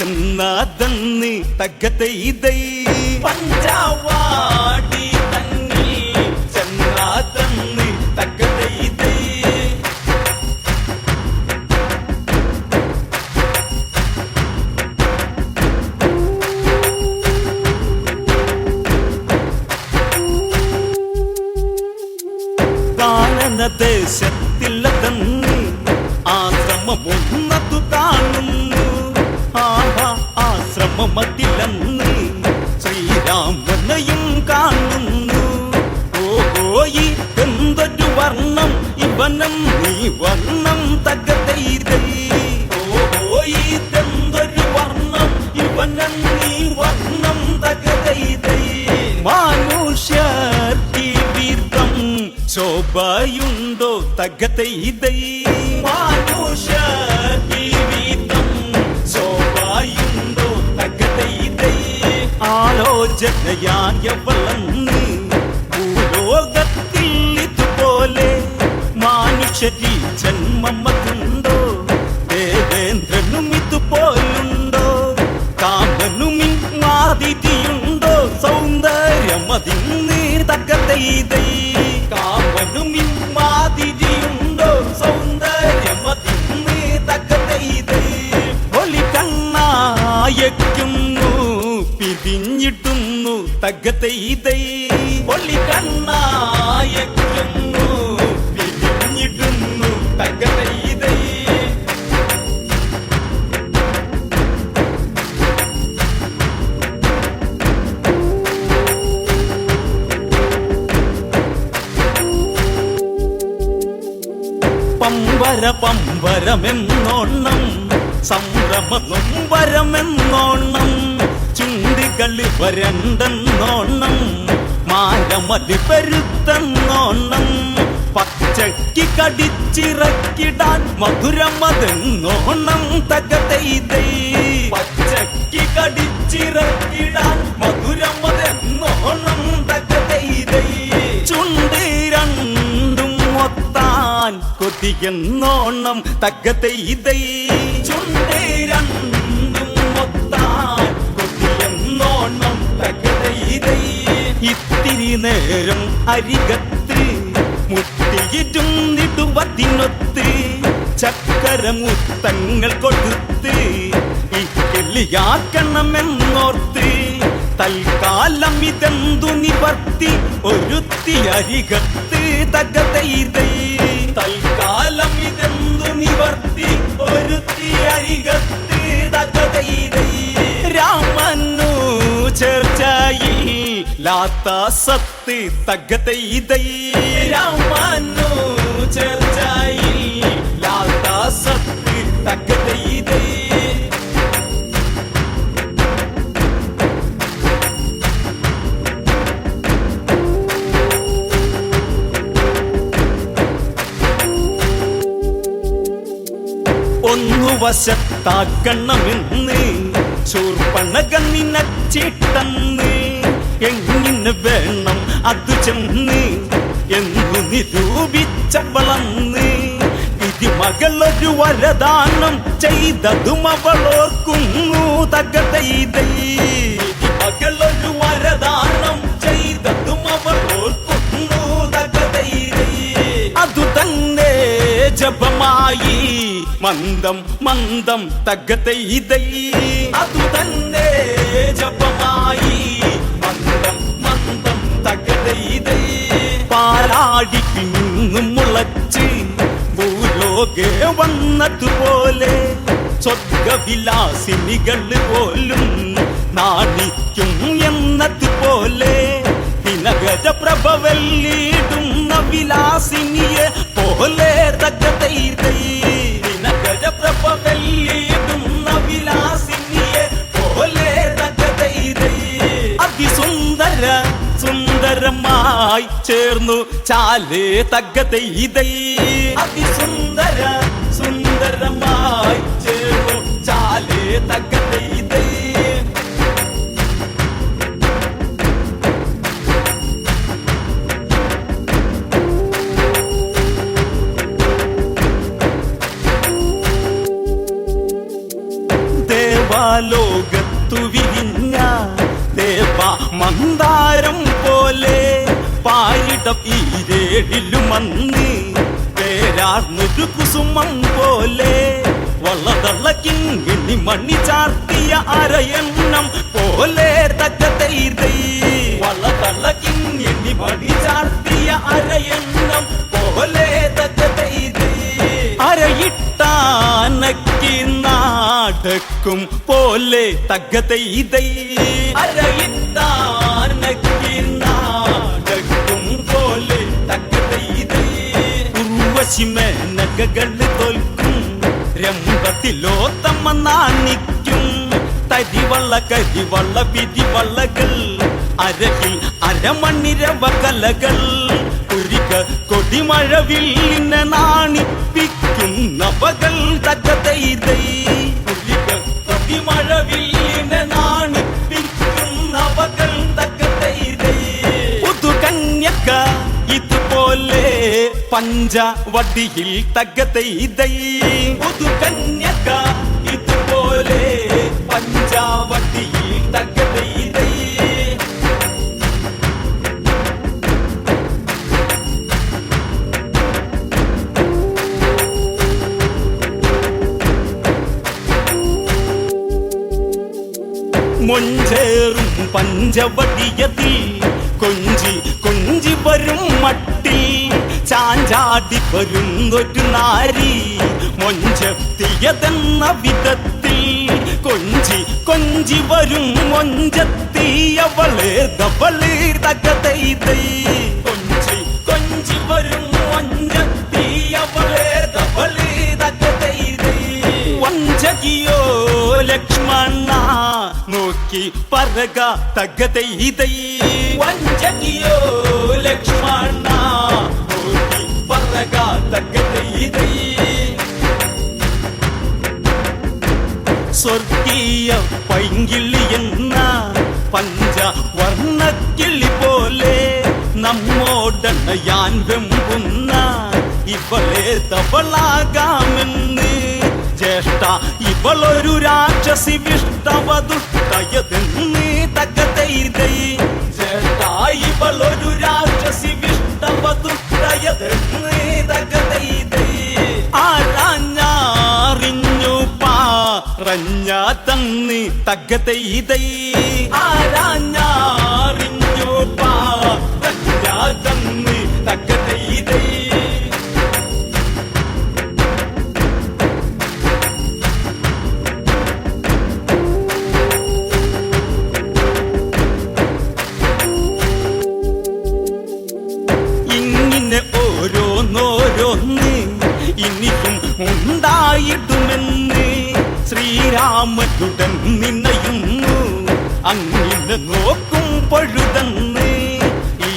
ചെന്നാതന്ന് തകതൈതൈ പഞ്ചവാടി തന്നിൽ ചെന്നാതന്ന് തകതൈതൈ ദേശത്തിലതന്ന് ആശ്രമമൊന്നതു കാണുന്നു ആഹാ ആശ്രമമതിലന്ന് ശ്രീരാമനെയും കാണുന്നു ഓഹോയി എന്തൊരു വർണ്ണം ഇവനം നീ വർണ്ണം തകതൈതൈ ഓഹോയി എന്തൊരു വർണ്ണം ഇവനം നീ വർണ്ണം തകതൈതൈ മനുഷ്യർക്കി വീർത്തം ശോഭയുണ്ടോ തകതൈതൈ മനുഷ്യ ജീവിതം ശോഭയുണ്ടോ തകതൈതൈ ആലോചനയായ വളർന്ന് ഭൂലോകത്തിൽ ഇതുപോലെ മനുഷ്യരി ജന്മമതുണ്ടോ ദേവേന്ദ്രനും ഇതുപോലുണ്ടോ കാമനും മാതിരിയുണ്ടോ സൗന്ദര്യമതിന്ന് തകതൈതൈ കാമനും മാതിരിയുണ്ടോ സൗന്ദര്യമതിന്ന് തകതൈതൈ ഒലി കണ്ണായക്കുന്നു പിരിഞ്ഞിട്ടുന്നു തകതൈതൈ ഒലി കണ്ണായക്കുന്നു പിരിഞ്ഞിട്ടുന്നു തകതൈതൈ പമ്പരമെന്നോണം സംഭ്രമനൊമ്പരമെന്നോണം ചുണ്ടികളി വരണ്ടെന്നോണം മാരമതി പെരുത്തെന്നോണം പച്ചയ്ക്ക് കടിച്ചിറക്കിടാൻ മധുരമതെന്നോണം തകതൈതൈ പച്ചയ്ക്ക് കടിച്ചിറക്കിടാൻ മധുരമതെന്നോണം തകതൈതൈ ചുണ്ടി രണ്ടും ഒത്താൻ കൊതിയെന്നോണം തകതൈതൈ ചുണ്ടി രണ്ടും ഒത്താൻ കൊതിയെന്നോണം തകതൈതൈ ഇത്തിരി നേരം അരികത്ത് മുട്ടിയിരുന്നിടുവതിനൊത്ത് ചക്കരമുത്തങ്ങൾ കൊടുത്ത് ഈ കിളിയാക്കണമെന്നോർത്ത് തൽക്കാലം ഇതെന്തു നിവർത്തി ഒരുത്തി അരികത്ത് തകതൈതൈ തൽക്കാലം ഇതെന്തു നിവർത്തി ഒരുത്തി അരികത്ത് തകതൈതൈ രാമനു ചർച്ചയിൽ ലാത്ത സത്ത് തകതൈതൈ രാമനു ചർച്ചയിൽ ലാത്ത സത്ത് തകതൈതൈ ഒന്നു വശത്താക്കണമെന്ന് ശൂർപ്പണക നിനച്ചിട്ടെന്ന് എങ്ങനെ വേണം അത് ചെന്ന് എന്നു നിരൂപിച്ചവളന്ന് ഇതി മകളൊരു വരദാനം ചെയ്തതും അവളോർക്കുന്നു തകതൈതൈ ഇതി മകളൊരു വരദാനം ചെയ്തതും അവളോർക്കുന്നു തകതൈതൈ അതു തന്നെ ജപമായി മന്ദം മന്ദം തകതൈതൈ അതു തന്നെ ജപമായി മന്ദം മന്ദം തകതൈതൈ പാലാടിക്കിൽ നിന്നും മുളച്ച് ഭൂലോകെ വന്നതുപോലെ സ്വർഗവിലാസിനികൾ പോലും നാണിക്കും എന്നതുപോലെ ദിനകര പ്രഭവല്ലിടുന്ന വിലാസിനിയെ പോലെ തകതൈതൈ ദിനകര പ്രഭവല്ലിടുന്ന വിലാസിനിയെ പോലെ തകതൈതൈ അതിസുന്ദര സുന്ദരമായി ചേർന്നു ചാലേ തകതൈതൈ അതിസുന്ദര സുന്ദരമായി ചേർന്നു ചാലേ തകതൈതൈ ദേവാലോകത്തു വിരിഞ്ഞ ദേവ മന്ദാരം പോലെ പാരിടം ഈരേഴിലുമന്ന് പേരാർന്നൊരു കുസുമം പോലെ വള്ളതള്ളക്കിങ്ങിണി മണി ചാർത്തിയ അരയണ്ണം പോലെ തകതൈതൈ വള്ളതള്ളക്കിങ്ങിണി മണി ചാർത്തിയ അരയണ്ണം പോലെ തകതൈതൈ അരയിട്ടാനക്കി നാടക്കും പോലെ തകതൈതൈ അരയിട്ടാനക്കി നാടക്കും പോലെ തകതൈതൈ ഉർവശിമേനകകൾ തോൽക്കും രംഗത്തിലോത്തമ്മ നാണിക്കും തരിവള്ള കരിവള്ള വിരിവള്ളകൾ അരകിൽ അരമണിരവ കലകൾ കുരിക കൊടിമഴവില്ലിന നാണിപ്പിക്കും നവകൾ തകതൈതൈ കുരിക കൊടിമഴവില്ലിന നാണിപ്പിക്കും നവകൾ തകതൈതൈ പുതുകന്യക ഇതുപോലെ പഞ്ചവടിയിൽ തകതൈതൈ പുതുകന്യക ഇതുപോലെ പഞ്ചവടിയിൽ തകതൈതൈ മൊഞ്ചേറും പഞ്ചവടിയതിൽ കൊഞ്ചി കൊഞ്ചി വരും മട്ടിൽ ചാഞ്ചാടി വരുന്നൊരു നാരി മൊഞ്ചെത്തിയതെന്ന വിധത്തിൽ കൊഞ്ചി കൊഞ്ചി വരും മൊഞ്ചെത്തിയവളെ ദവളെ തകതൈതൈ കൊഞ്ചി കൊഞ്ചി വരും മൊഞ്ചെത്തിയവളെ ദവളെ തകതൈതൈ വഞ്ചകിയോ ലക്ഷ്മണ നോക്കി പറക തകതൈതൈ വഞ്ചകിയോ ലക്ഷ്മണ നോക്കി പറക തകതൈതൈ സ്വർഗീയ പൈങ്കിളി എന്ന പഞ്ചവർണ്ണക്കിളി പോലെ നമ്മോടണയാൻ വെമ്പുന്ന ഇവളെ തവളാകാമെന്ന് ജ്യേഷ്ഠ ഇവളൊരു രാക്ഷസി വിഷ്ടവദുഷ്ടയതെന്ന് തകതൈതൈ ജ്യേഷ്ഠ ഇവളൊരു രാക്ഷസി വിഷ്ടവദുഷ്ടയതെന്ന് തകതൈതൈ ആരാഞ്ഞറിഞ്ഞു പറഞ്ഞ തന്ന് തകതൈതൈ ആരാഞ്ഞറിഞ്ഞു പറഞ്ഞ തന്ന് തകതൈതൈ ഓരോന്നോരോന്ന് ഇനിയും ഉണ്ടായിടുമെന്ന് ശ്രീരാമനുടൻ നിന്നയുന്നു അങ്ങനെ നോക്കും പഴുതന്ന് ഈ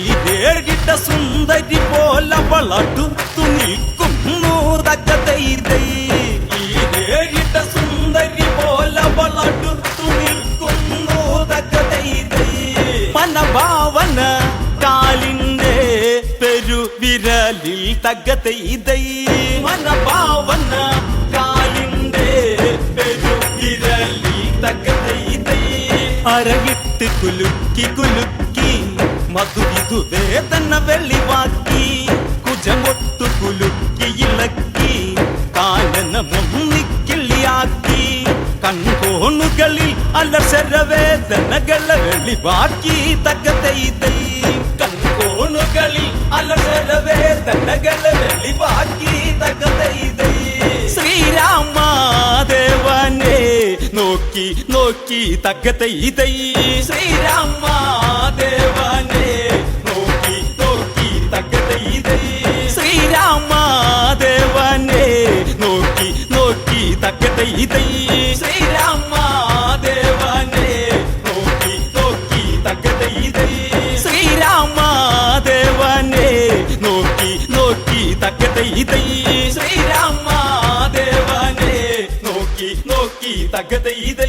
ഏഴിട്ട സുന്ദരി പോലെ വളർത്തുത്തു നിൽക്കുന്നു തകതൈതൈ ഈ ഏഴിട്ട സുന്ദരി പോലെ വളർത്തുത്തു നിൽക്കുന്നു തകതൈതൈ മനഭാവന കാലിന്റെ പെരുവിരലിൽ തകതൈതൈ മനഭാവന കാലിന്റെ പെരുവിരലിൽ തകതൈതൈ അരയിട്ട് കുലുക്കി കുലുക്കി മധുവിധു വേദന വെളിവാക്കി കുജമൊട്ടു കുലുക്കി ഇളക്കി കാലന മുന്നിക്കിള്ളിയാക്കി കൺകോണുകളിൽ അലസരവേദനകളെ വെളിവാക്കി തകതൈതൈ കൺകോണുകളിൽ അലസരവേദനകളെ വെളിവാക്കി തകതൈതൈ ശ്രീരാമദേവനെ നോക്കി നോക്കി തകതൈതൈ ശ്രീരാമദേവനെ നോക്കി നോക്കി തകതൈതൈ ശ്രീരാമദേവനെ നോക്കി നോക്കി തകതൈതൈ ശ്രീരാമദേവനെ നോക്കി നോക്കി തകതൈതൈ ശ്രീരാമദേവനെ നോക്കി നോക്കി തകതൈതൈ ശ്രീരാമദേവനെ നോക്കി നോക്കി തക തക്കതൈ ഇതൈ